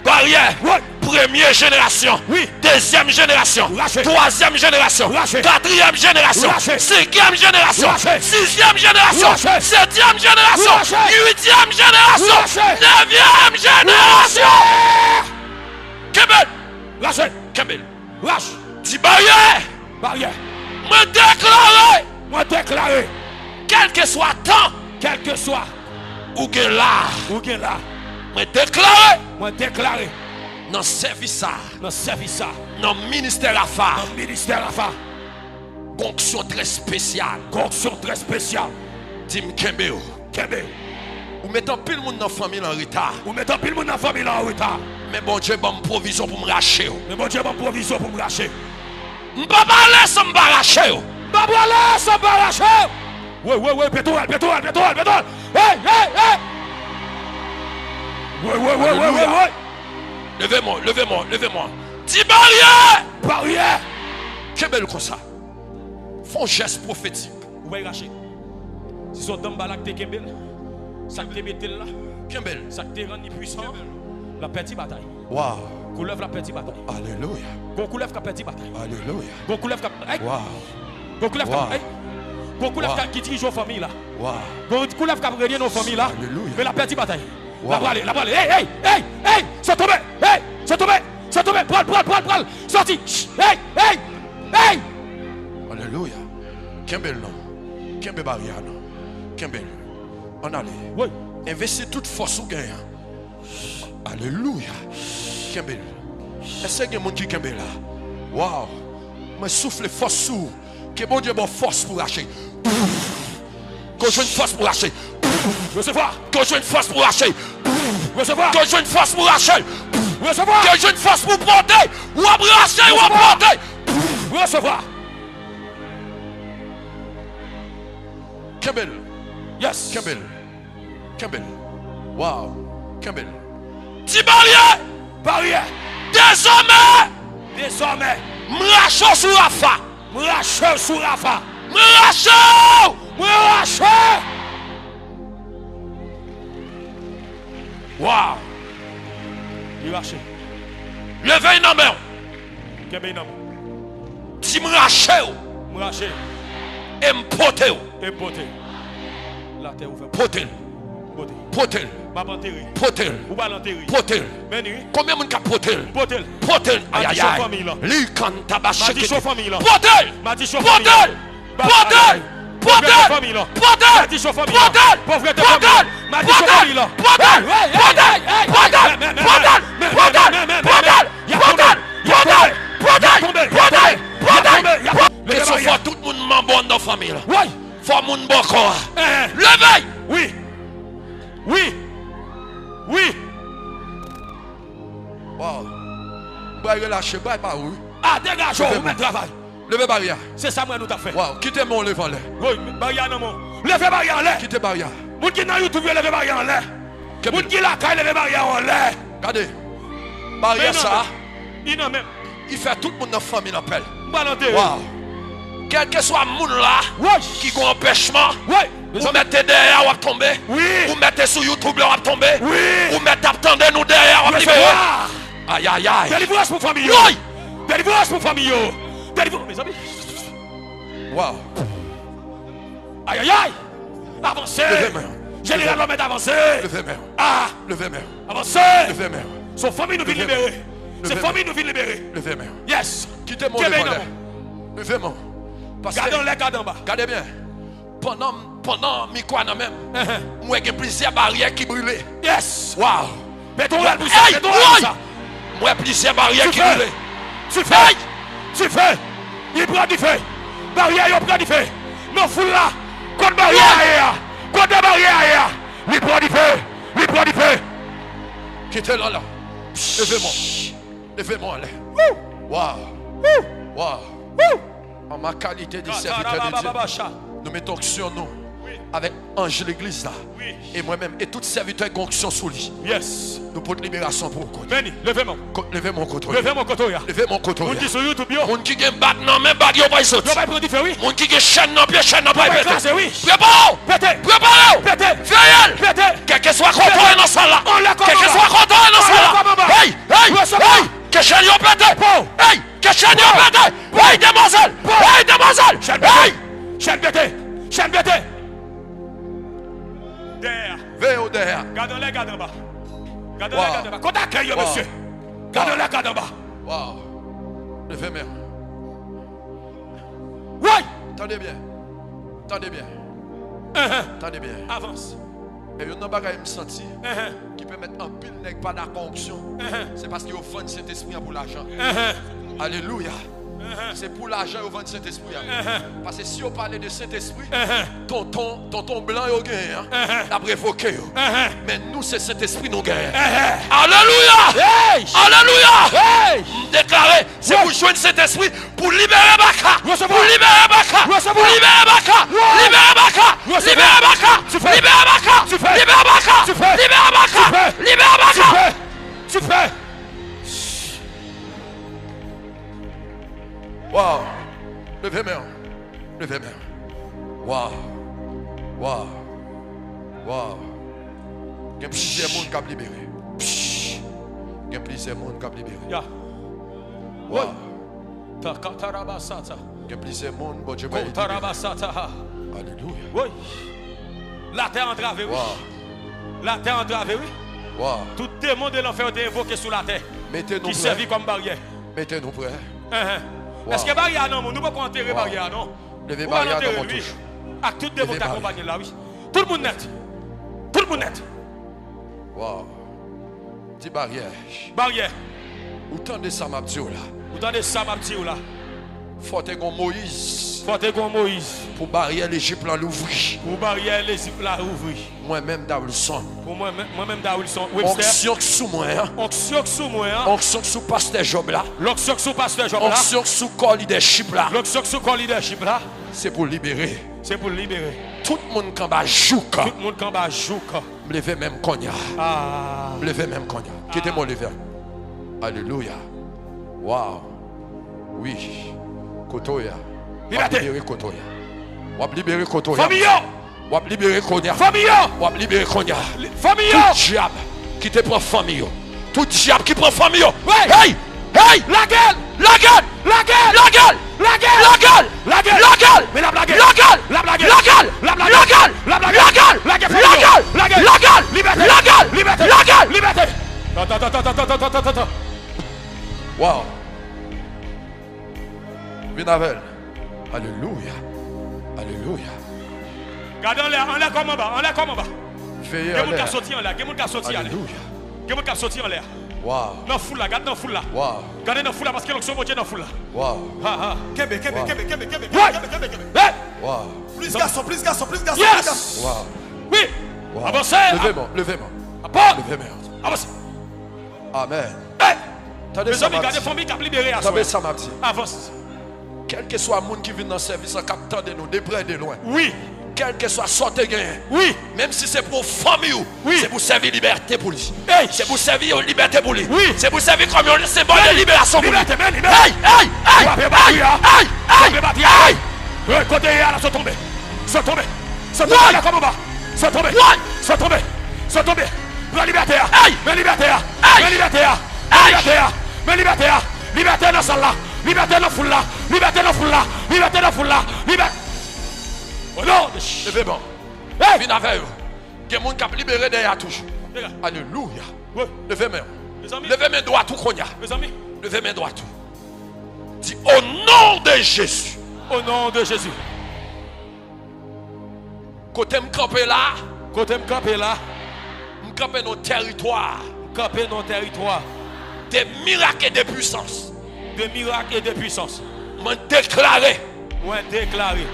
Barrière. What? Première génération. Oui. Deuxième génération. Lâchez. Troisième génération. Lâchez. Quatrième génération. Lâchez. Cinquième génération. Lâchez. Sixième génération. Lâchez. Septième génération. Lâchez. Huitième génération. Lâchez. Neuvième génération. Lâchez. Kembe. Lâche. Dis barrière. Moi déclarer. Quel que soit temps. Quel que soit. Ou que là. Moi déclarer. Dans service ça. Dans Dans ministère affaires. Fonction très spéciale. Dis-moi Kembe. Ou mettons pile monde dans famille en retard. Mais bon Dieu bonne provision pour me racher. M'pa parler sans m'arracher. Ouais, pétrole. Hey. Ouais. Levez-moi. Ti barrière. Barrière. Quel bel comme ça. Font geste prophétique. Vous voyez racher. Si son dame balak te kembel, ça te mette là. Quel bel. Ça te rend puissant. La petite bataille. Wow. Coulève la petite bataille. Alléluia. Bon coulève la petite bataille. Alléluia. Bon coulève la. Wow. Bon coulève la. Bon coulève qui dirige nos familles là. Wow. Bon coulève qui a nos familles là. Alléluia. Mais la petite bataille. Wow. La balle, la balle. Hey, c'est tombé. Hey, c'est tombé. C'est tombé. Pral. Sorti. Hey. Alléluia. Quel bel nom. Quel bel barrière non. Quel bel. On allait. Oui. Investir toute force au gain. Alléluia. Quel bel. Est-ce qu'il y a des gens qui sont là? Wow. Mais souffle force sous. Que bon Dieu bon force pour lâcher. Que je une force pour lâcher. Recevoir. Que je une force pour lâcher. Recevoir. Que je une force pour lâcher. Recevoir. Que je une force pour porter. Ou abracher ou porter. Recevoir. Kembel. Yes. Kembel. Wow. Kembel. Ti barrière. Barrière. Désormais. M'racho sur la fa. M'racho sur la fa. M'racho. Wow. Il marche. Levez une main. Kembel nam. Ti m'racho. M'rache. Et m'pote. Et poter. La terre ouverte. Potel. Potel. Pas enterré. Potel. Ou pas l'enterrer. Potel. Menu. Combien de monde qui potel? Potel. Potel. Aïe aïe aïe. famille là. Lui quand tabac. M'a dit chaud famille là. Potel. M'a dit chaud famille là. Potel. Pauvreté Potel. famille là. Potel. M'a dit chaud famille là. Potel. Pauvreté Potel. famille. M'a dit chaud famille là. Potel. Laissez voir tout le monde m'abonne dans la famille. Oui. Faut mon bon corps. Levez. Oui. Wow. Bah relâchez, bah pas oui. Ah, dégage, on met travail. Levez barrière. C'est ça moi nous t'a fait. Wow, quittez mon levant là. Oui, barrière non mon. Levez barrière là. Quittez barrière. Moun qui dans YouTube levez barrière là. Moun qui là quand levez barrière là. Regardez. Barrière ça. Il non même. Il fait tout le monde dans la famille l'appel. Balanter. Wow. Quel que soit le monde là qui a un empêchement, oui. vous mettez derrière ou tomber. Oui. Vous mettez sur YouTube là ou tomber. Oui. Vous mettez attendez nous derrière ou libérer. Aïe aïe aïe. Délivrance pour famille. Oui. Délivrance pour famille. Délivrance mes amis. Wow. Aïe aïe aïe. Avancez. Levez main. Général l'homme est avancé. Levez main. Ah. Levez main. Avancez. Levez main. Son famille nous vient libérer. Ses familles nous viennent libérer. Levez main. Yes. Quittez mon devant là. Levez main. Gardons les gars d'en bas. Regardez bien. Pendant mi-quoi même, moi j'ai plusieurs barrières qui brûlaient. Yes. Wow. Mettons la pour ça. Mettons la pour ça. Moi plusieurs barrières qui brûlaient. Tu fais. Tu fais. Il prend du feu. Barrière, il prend du feu. Non, foule là. Côte barrière. Côte de barrière. Il prend du feu. Il prend du feu. Quittez là. Levez-moi. Levez-moi là. Wow. En ma qualité de serviteur de Dieu, nous mettons onction nous avec Ange l'église là. Et moi-même et tout serviteur qui onction sous lui. Yes. Nous pour libération pour côté. Veni, levez-moi. Levez mon côté. Levez mon côté. Levez mon côté. Moun qui sur YouTube yo. Moun qui gagne bat non même bat yo pas sauter. Yo pas prendre du feu oui. Moun qui gagne chaîne non pied chaîne non pas péter. Oui. Préparez. Pété. Pété. Quel que soit côté dans salle là. Quel que soit côté dans salle là. Hey. Que chaîne yo pété. Hey. Que chaîne yo pété. Hey demoiselle. Chaîne pété. Derrière. Veille derrière. Gardons les gars d'en bas. Quand accueille monsieur. Gardons les gars d'en bas. Wow. Levez main. Oui. Attendez bien. Attendez bien. Avance. Et il y a un bagage qui me senti qui peut mettre un pile nègre pas d'accord onction. C'est parce qu'il vend cet esprit pour l'argent. Alléluia. C'est pour l'argent au vendre Saint-Esprit. Parce que si on parlait de Saint-Esprit, tonton blanc il gagne, la révoqué. Mais nous c'est Saint-Esprit nous gagne. Alléluia! Alléluia! Déclarer, c'est pour joindre Saint-Esprit pour libérer Baka. Pour libérer Baka. Pour libérer Baka. Libérer Baka. Libérer Baka. Libérer Baka. Libérer Baka. Libérer Baka. Libérer Baka. Tu fais. Wow. Levez main. Levez main. Wow. Wow. Wow. Il y a plusieurs monde qui ont libéré. Il y a plusieurs monde qui ont libéré. Ya. Wow. Takatarabasata. Il y a plusieurs monde bon Dieu va libérer. Kotarabasata. Alléluia. Oui. La terre entravée, oui. Wow. La terre entravée, oui. Wow. Tout démon de l'enfer est invoqué sous la terre. Mettez-nous Qui servit comme barrière. Mettez-nous prêts. Wow. Est-ce que barrière non, nous ne pouvons pas enterrer barrière non. Levez Ou barrière enterrer dans mon lui. touche. Avec tout démon qui accompagne là, oui. Tout le monde net. Tout le monde net. Wow. Petit barrière. Barrière. Autant de ça m'a dit là. Vous entendez ça, ma petite là. Faut que Moïse. Faut que Moïse. Pour barrière l'Égypte là l'ouvrir. Pour barrière l'Égypte là ouvrir. Moi-même Davilson. Pour moi-même Davilson. Webster. Onction sous moi. Onction sous moi. Onction sous pasteur Job là. L'onction sous pasteur Job là. Onction sous corps leadership là. L'onction sous corps leadership là. C'est pour libérer. C'est pour libérer. Tout le monde qui va jouer. Tout le monde qui va jouer. Me lever même cognac. Ah. Me lever même cognac. Quittez-moi lever. Alléluia. Wow. Oui. Kotoya. Liberté. Libérer Kotoya. Wap libérer Kotoya. Famille. Wap libérer cognac. Famille. Wap libérer cognac. Famille. Tout diable qui te prend famille. Tout diable qui prend famille. Ouais. Hey! Hey! La gueule. La gueule! La gueule. La gueule! La gueule. La gueule! La gueule. La gueule! Mais la blague. La gueule! La blague. La gueule! La blague. La gueule! La blague. La gueule! La gueule. La gueule! La gueule. La gueule! Liberté. La gueule! Liberté. La gueule! Liberté. Attends. Wow! Vinavel. Alléluia. Alléluia. Gardons l'air, en l'air comme en bas, en l'air comme en bas. Veillez Quelqu'un en qui a l'air. sorti en l'air, quelqu'un qui a sorti en l'air. Alléluia. Quelqu'un qui a sorti en l'air. Wow! Dans foule là, garde dans foule là. Wow! Gardez dans foule là parce que l'onction monte dans foule là. Wow! Ha. Kebe. Ouais. Hey. Wow! Plus garçon. Yes. Wow! Oui. Wow. Avancez. Levez-moi, levez-moi. Apporte. Levez-moi. Avancez. Amen. Hey. Attendez Mes ça, amis, m'a gardez dit. famille qui a libéré à Attendez soi. ça, m'a dit. Avance. Quel que soit le monde qui vient dans le service, en captant de nous, de près de loin. Oui. Quel que soit sorte gain. Oui. Même si c'est pour famille, Oui. c'est pour servir liberté pour lui. Hey. C'est pour servir liberté pour lui. Oui. C'est pour servir comme un symbole de libération pour lui. Liberté, mais liberté. Hey, hey, hey, Frappez hey, battu, hein. hey, Frappez hey, battu, hey. hein. Côté là, sont tombés. Sont tombés. Sont Ouais. tombés là comme en bas. Sont tombés. Ouais. Sont tombés. Sont tombés. La liberté. Hey. Mais liberté. Hey. Mais liberté. Hey. Liberté. Mais liberté. Liberté dans celle là. Liberté dans foule là. Liberté dans foule là. Liberté dans foule là. Liberté. Oh non. Levez bon. Hey. Viens avec vous. Il y a des gens qui ont libéré derrière touche. Les gars. Alléluia. Ouais. Levez main. Mes amis. Levez main droite tout qu'on y a. Mes amis. Levez main droite. Dis au nom de Jésus. Au nom de Jésus. Côté me camper là, Côté me camper là. me camper nos territoires. Camper nos territoires. Des miracles et des puissances. De miracles et de puissance. Me déclarer, Moi déclaré.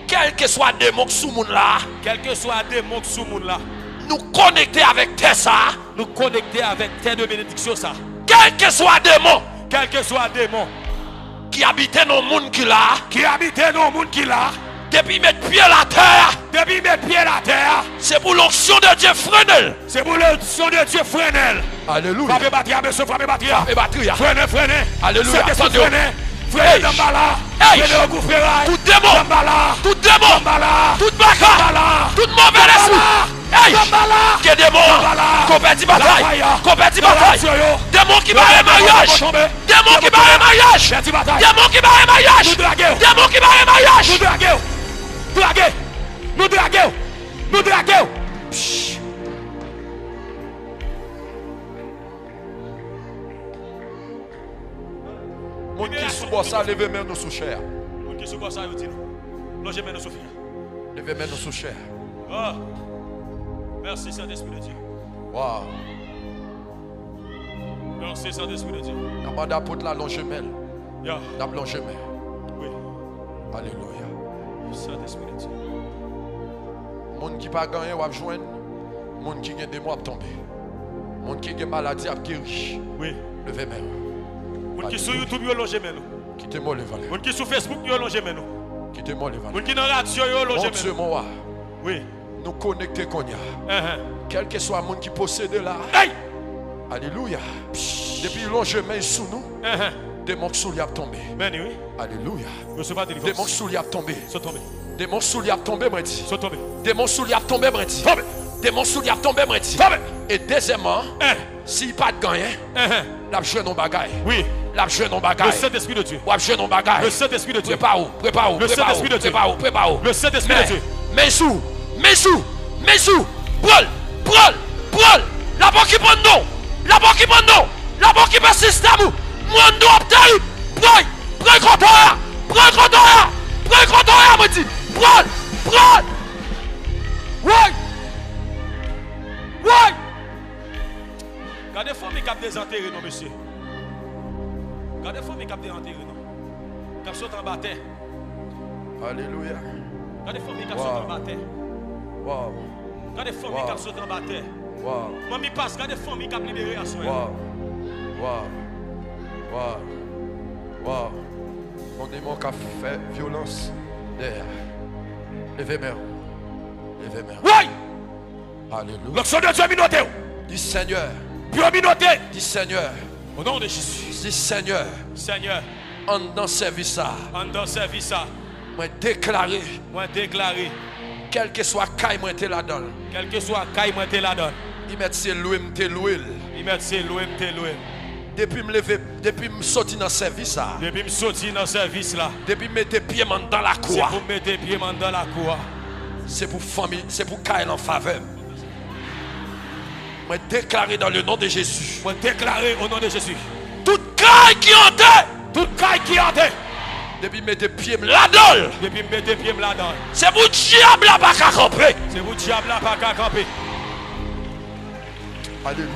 quel que soit démon sous monde là, Quel que soit démon sous le monde là. nous connecter avec terre ça. Nous connecter avec terre de bénédiction ça. Quel que soit démon Quel que soit démon qui habitait dans le monde qui là, qui habitait dans le monde qui l'a, depuis mettre pied à la terre, depuis mes pieds à la terre, c'est pour l'onction de Dieu freinel. c'est pour le son de Dieu freinel. Alléluia. Frappez battia, monsieur, frappez battia. Et batterie. Freinez. Alléluia. C'est Attendez. freinez Hey. dans Bala. Hey. Freinez au gouffrérail. Tout démon, Dambala. tout démon, Dambala. tout baka, Dambala. tout mauvais esprit. Hey, Dambala. que démon, Dambala. compétit bataille, Dambala. compétit bataille. Dambala. Démon qui barre mariage, démon qui barre mariage, Petit bataille. démon qui barre mariage, Nous draguons. démon qui barre mariage. Nous draguons. Nous draguons. Nous draguons. Mon qui sous bois ça, levez main nous sous chair, Moun qui sous bois ça, yo dit nous. Longez main nous Sophie. levez main nous sous chair. Ah. Merci Saint-Esprit de Dieu. Wow. Merci Saint-Esprit de Dieu. La bande apôtre la longe main, Ya. la longe main. Oui. Alléluia. Saint-Esprit de Dieu. Moun qui pas gagné ou a joindre, moun qui gagne des mois à tomber. Moun qui gagne maladie à guérir. Oui. Levez main. Moun qui sur YouTube yo longez main nous. Quittez-moi le valet. Moun qui sur Facebook yo longez main nous. Quittez-moi le valet. Moun qui dans radio yo Mon longez Dieu, main. mon roi, Oui. nous connecter qu'on y a. Uh-huh. Quel que soit le monde qui possède là. Hey. Alléluia. Depuis long chemin sous nous, Uh-huh. Démon sous lui a tombé. Meni, oui. Alléluia. Recevoir délivrance. Démon sous lui a tombé. Sont tombés. Démon sous lui a tombé, moi dit. Sont tombés. Démon sous lui a tombé, moi dit. Tombé. Démon sous lui a tombé, moi dit. Tombé. Et deuxièmement, s'il pas de gagné, la jeune non bagaille. Oui. La jeune non bagaille. Le Saint-Esprit de Dieu. La jeune non bagaille. Le Saint-Esprit de Dieu. Prépare-vous, prépare-vous. Le Saint-Esprit de Dieu. Prépare-vous, prépare-vous. Le Saint-Esprit de Dieu. Mais sous. Brûle. La banque qui prend non. La banque qui prend non. La banque qui passe système. Moi, nous obtenons. Prends contour. Me dit. Brûle. Ouais. Gardez famille qui a désenterré, non, monsieur. Gardez famille qui a désenterré, non. Qui a sauté en bas terre. Alléluia. Gardez famille qui a sauté en bas terre. Wow. Gardez famille qui a sauté en bas terre. Wow. Mamie passe, gardez famille qui a libéré à soi. Wow. Mon démon qui a fait violence derrière. Levez-moi. Oui! Alléluia. L'action de Dieu minoté. Dis Seigneur. Dieu minoté. Dis Seigneur. Au nom de Jésus. Dis Seigneur. Seigneur, En dans service ça. en dans service ça, Moi déclaré. moi déclaré, Quel que soit caille moi t'es là-dedans. quel que soit caille moi te la donne. Il met ses loué m'te loué. Il met c'est loin. Depuis me lever, depuis me sortir dans service ça. Depuis me sortir dans service là, Depuis mettre pied dans la c'est cour. pour mettre pied dans la cour. C'est pour famille, c'est pour caille en faveur. Moi déclaré dans le nom de Jésus. Moi déclarer au nom de Jésus. Toute caille qui entend. Toute caille qui entre, Depuis mettre pied là-dedans. depuis me mettre pied là-dedans. C'est pour diable là pas qu'à camper. C'est vous diable là pas qu'à camper. Alléluia.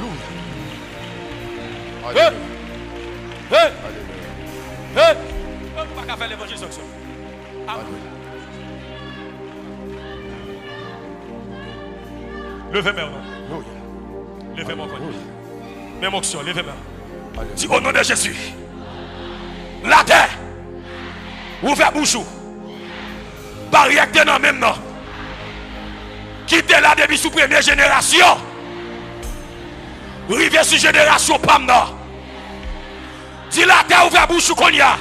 Hey! Hey! Alléluia. Hey! On ne peut pas faire l'évangile sans ça. Levez-moi. Levez-moi. Même action, levez-moi. Dis au nom de Jésus. La terre. Ouvrez bouche. Barrière dans même nom. Quittez là depuis sous première génération. Rivière sur génération Pam non. Dis la terre ouvre bouche qu'on y a.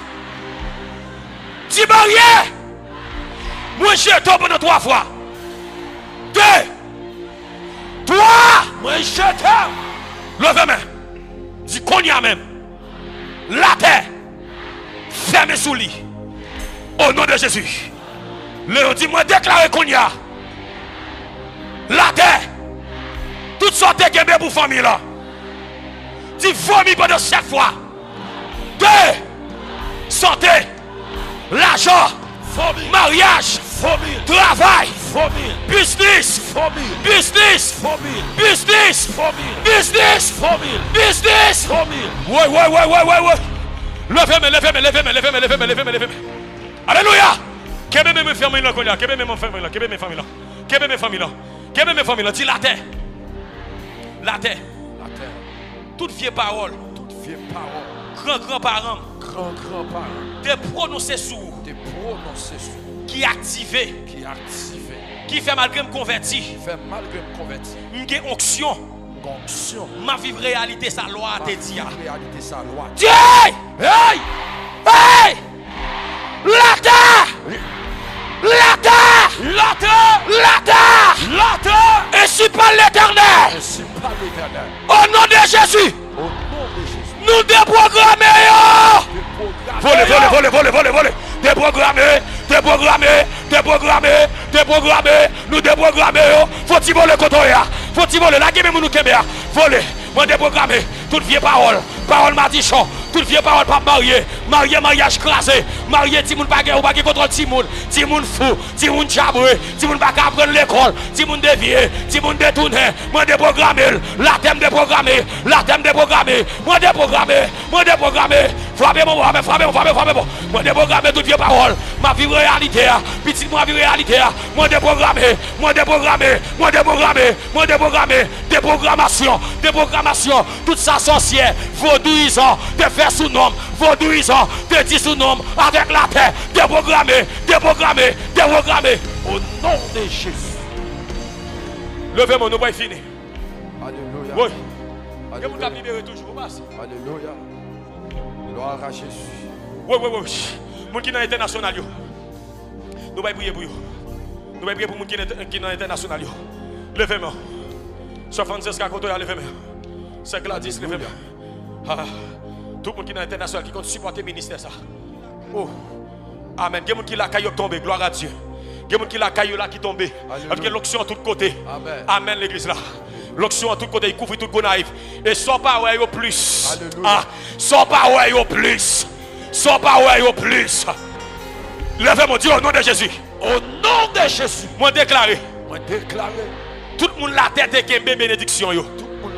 Dis barrière. Moi j'ai tombé pendant 3 fois. 2. 3. Moi j'ai tombé. Levez-moi. Dis qu'on y a même. La terre. Fermez sous lit. Au nom de Jésus. Léon dit moi déclarer qu'on y a. La terre. Toutes sortes de guémés pour famille là. Dis vomi pendant 7 fois. 2. Santé. L'argent. Mariage. Travail. Business. Business. Ouais. Levez-moi. Alléluia. Kébé me ferme là. Kébé me famille là. Dis la terre. La terre. Toute vieille parole. Grand-parents. Des prononcés sous. Qui activé. Qui fait malgré me converti. M'gé onction. Ma vie réalité sa loi te dit. Dieu! Hey! La terre! Ainsi par l'Éternel. Au nom de Jésus. Nous déprogrammons. Voler. Déprogrammer. Nous déprogrammons. Faut-il voler kotoya? Faut-il voler? La gueule nous kembe. Voler. Moi déprogrammer. Toute vieille parole. Parole madichon. Toute vieille parole pas marié. Mariage crasé. Marié ti moun pa gen ou pa gen contrôle ti moun. Ti moun fou. Ti moun chabré. Ti moun pa ka prendre l'école. Ti moun dévié. Ti moun détourné. Moi déprogrammer. La thème déprogrammer. Moi déprogrammer. Frappez-moi. Moi déprogrammer toute vieille parole. Ma vie réalité. Petite moi vie réalité. Moi déprogrammer. Déprogrammation. Tout ça sorcière. Vaudouisant. De faire sous nom. Vaudouisant. De dire sous nom. Avec la terre. Déprogrammer. Au nom de Jésus. Levez-moi, nous pas fini. Alléluia. Oui. Que vous libérez toujours. Alléluia. Gloire à Jésus. Oui. Moun qui dans international yo. Nous va prier pour yo. Nous va prier pour moun qui dans international yo. Levez-moi. Soit Francisca Koto levez-moi. C'est Gladys levez-moi. Tout le monde qui dans international qui compte supporter le ministère ça. Oh. Amen. Il y a des gens qui la caillou tombé, gloire à Dieu. Il y a des gens qui la caillou là qui tombé. Parce que l'onction à tous côtés. Amen. Amen l'église là. L'onction à tous côtés, il couvre tout le naïf. Et sans pas ouais au plus. Alléluia. Sans pas ouais au plus. Sans pas ouais au plus. Levez-moi Dieu au nom de Jésus. Au nom de Jésus. Moi déclaré. Moi déclaré. Tout le monde la tête et qui bénédiction yo.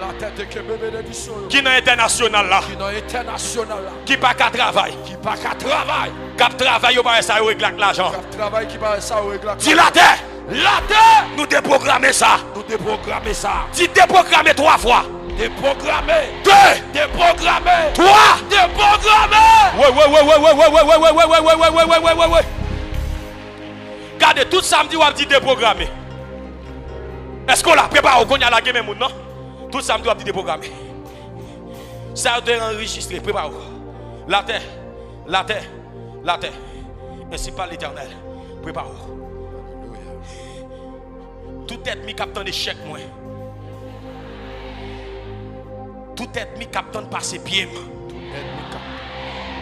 La tête qui bénédiction. Qui dans international là. Qui dans international là. Qui pas qu'à travail. Qui pas qu'à travail. Cap travail yo pas ça yo règle l'argent. Cap travail qui pas ça yo règle. Dis la terre. La terre. Nous déprogrammer ça. Nous déprogrammer ça. Dis déprogrammer 3 fois. Déprogrammer. 2. Déprogrammer. 3. Ouais. Gardez tout samedi ou dit déprogrammer. Est-ce qu'on l'a préparé qu'on y a la game non? Tout samedi ou dit déprogrammer. Ça a été enregistré, préparez. La terre. Ainsi par l'Éternel. Préparez. Tout ennemi captant d'échec moi. Tout ennemi captant de passer pied.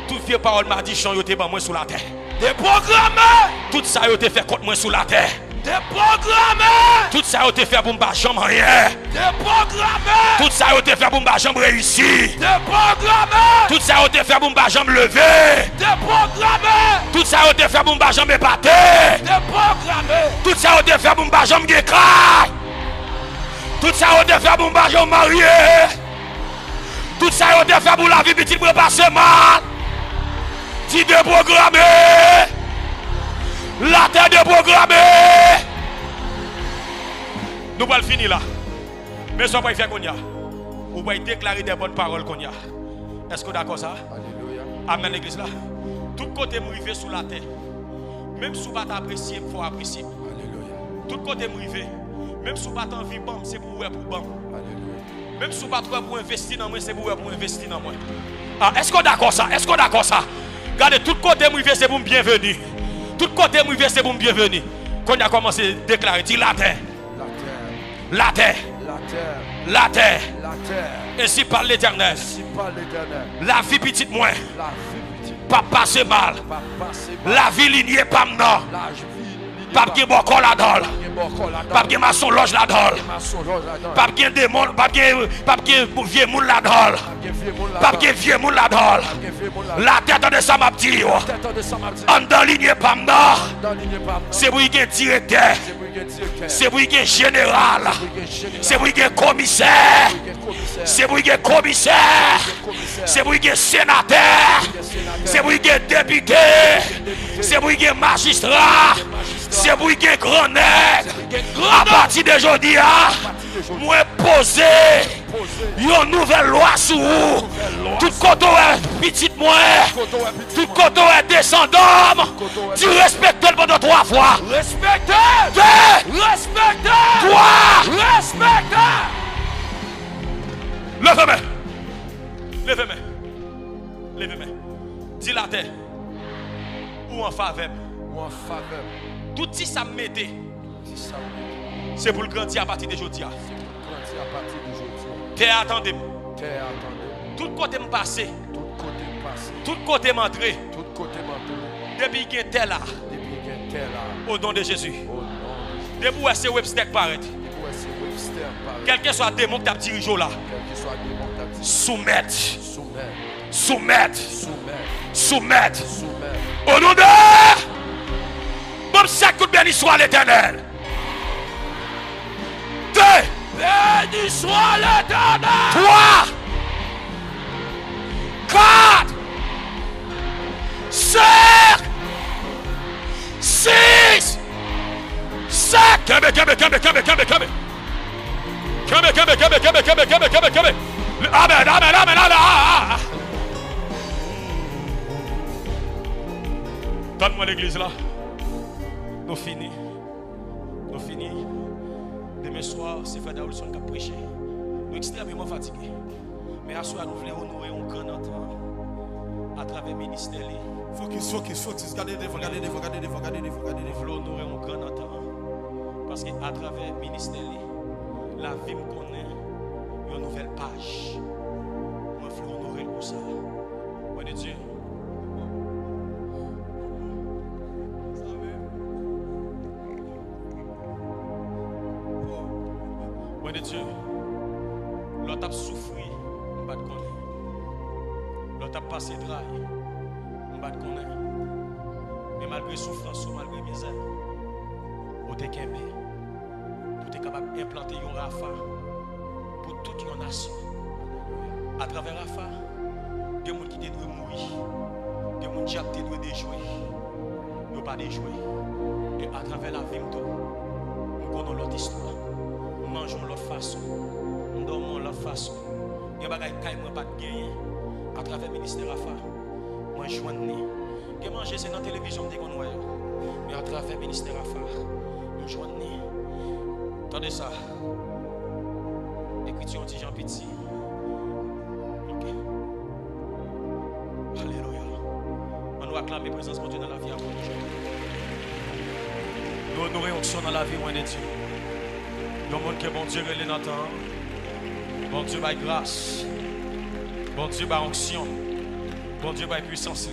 Tout vieux parole m'a dit chant yote ban moi sous la terre. Déprogrammer. Tout ça yote fait contre moi sous la terre. Déprogrammer. Tout ça yote fait pour m'pas jamais rien. Déprogrammer. Tout ça yote fait pour m'pas jamais réussir. Déprogrammer. Tout ça yote fait pour m'pas jamais lever. Déprogrammer. Tout ça yote fait pour m'pas jamais épater. Déprogrammer. Tout ça yote fait pour m'pas jamais guécrailler. Tout ça yote fait pour m'pas jamais marier. Tout ça yote fait pour la vie petite pour passer mal. Ti déprogrammé. La terre déprogrammée. Nous allons finir là. Mais ça va faire qu'on y a. Ou va déclarer des bonnes paroles qu'on y a. Est-ce que d'accord ça? Alléluia. Amen l'église là. Tout côté m'rivé sous la terre. Même si vous pas apprécier, il faut apprécier. Alléluia. Tout côté m'rivé. Même si vous pas envie bam, c'est pour ouais pour bam. Alléluia. Même si vous pas pour investir dans moi, c'est pour ouais pour investir dans moi. Ah, est-ce que d'accord ça? Est-ce que d'accord ça? Regardez, tout côté m'rivé c'est pour me bienvenue. Tout côté m'rivé c'est pour me bienvenue. Quand on a commencé à déclarer, dit la terre. La terre. La terre. La terre. La terre. Ainsi par l'Éternel. Ainsi par l'Éternel. La vie petite moins. La vie petite. Pas passer mal. Pas passer mal. La vie lignée pas maintenant. La vie. Pas bien bon corps là-dedans. Pas bien maçon loge là-dedans. Pas bien démon. Pas bien vieux moun là-dedans. Pas bien vieux moun là-dedans. La tête de ça m'a dit. En dans lignée pas maintenant. C'est pour y avoir directeur. C'est pour y avoir général. C'est pour y avoir commissaire. C'est pour y avoir commissaire. C'est pour y avoir sénateur. C'est pour y avoir député. C'est pour y avoir magistrat. C'est pour y avoir grand nègre. À partir d'aujourd'hui, moi poser une nouvelle loi sur vous. Tout côté est petit moi. Tout côté est descendant. Tu respectes le pendant 3 fois. Respectez. 2. Respectez. 3. Respectez. Levez-moi. Levez-moi. Levez-moi. Dis la terre. Ou en faveur. Ou en faveur. Tout si ça me mettait. C'est pour le grandir à partir d'aujourd'hui. Terre attendez. Terre attendez. Tout côté me passer. Tout côté passé. Tout côté m'entrer. Tout côté m'entrer. Depuis qu'il y a terre là. Depuis qu'il y a terre là. Au nom de Jésus. Au nom de Jésus. Depuis où c'est Webster paraît. Depuis où c'est Webster paraît. Quel que soit le démon que tu as dirigé là. Quel que soit le démon que tu as dirigé. Soumettre. Soumettre. Soumettre. Soumettre. Soumettre. Soumettre. Au nom de. Bon, ça coûte béni soit l'Éternel. 2. Béni soit l'Éternel. 3. 4. 5. 6. 7. Amen, amen, amen, amen. Donne-moi l'église là. Nous finissons. Nous finissons. Demain soir, c'est Frère Daoulson qui a prêché. Nous sommes extrêmement fatigués. Mais à soir, nous voulons honorer un grand temps travers le ministère. Focus. Regardez devant. Nous voulons honorer un grand temps. Parce qu'à travers le ministère, la vie me connaît une nouvelle page. Moi, je veux honorer pour ça. Bon de Dieu. Bon de Dieu. L'autre a souffert, on va te connaître. L'autre a passé travail, on va te connaître. Mais malgré souffrance ou malgré misère, on est capable. Tout est capable d'implanter un Rafa pour toute une nation. À travers Rafa, il y a des gens qui doivent mourir. Il y a des gens qui doivent déjouer. Ils ne pas déjouer. Et à travers la vie, nous connaissons l'autre histoire. Nous mangeons l'autre façon. Nous dormons l'autre façon. Il y a des gens qui n'ont pas de gain. À travers le ministère Rafa, moi je joins. Je mange c'est dans la télévision, mais à travers le ministère Rafa, je joins. Attendez ça. Écriture de Jean Petit. Ok. Alléluia. On nous acclame la présence de Dieu dans la vie à vous. Nous honorons l'onction dans la vie de Dieu. Le monde que bon Dieu relève dans le temps. Bon Dieu by grâce. Bon Dieu by onction. Bon Dieu by puissance.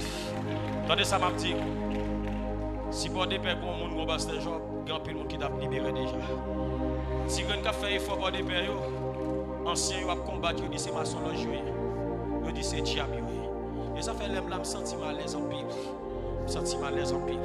Attendez ça m'a dit. Si pour des pères comme monde basse des gens, il y a un peu de monde qui t'a libéré déjà. Si quelqu'un a fait effort pour des pères, anciens ils ont combattu, ils disent c'est maçon le jouer. Ils disent c'est diable. Et ça fait l'aime là, me sentir mal à l'aise en pile. Me sentir mal à l'aise en pile.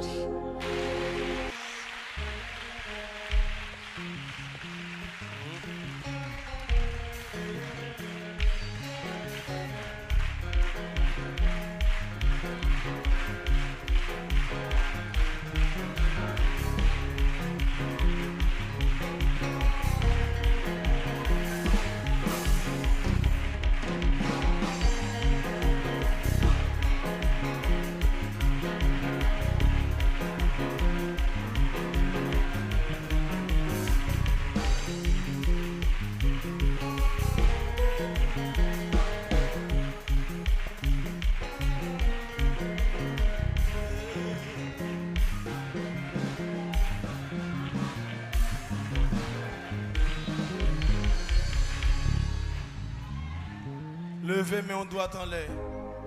Levez, mais on doit en l'air.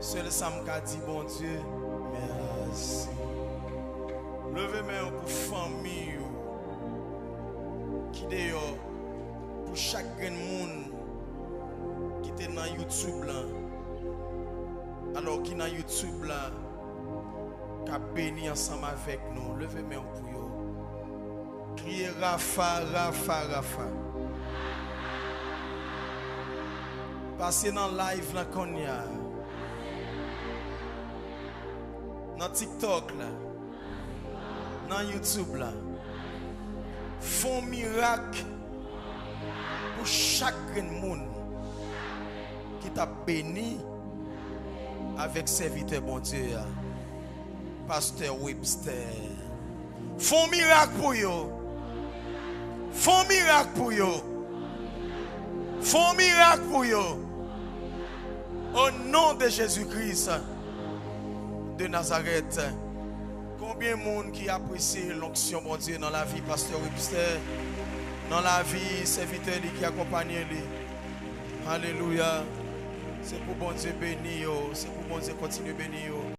Seul Sam qu'a dit, bon Dieu, merci. Levez, mais pour famille qui dehors, pour chaque monde qui est dans YouTube là. Alors qui dans YouTube là, qui a béni ensemble avec nous. Levez, mais pour eux. Criez Rafa, Rafa, Rafa. Passez dans le live dans Konya, dans TikTok là, dans YouTube là, font miracle pour chaque monde qui t'a béni avec serviteur bon Dieu, Pasteur Webster. Font miracle pour eux, font miracle pour eux, font miracle pour eux. Au nom de Jésus-Christ de Nazareth, combien de monde qui apprécie l'onction bon Dieu dans la vie Pasteur Webster, dans la vie serviteur qui accompagne lui. Alléluia. C'est pour bon Dieu bénir, c'est pour bon Dieu continuer bénir.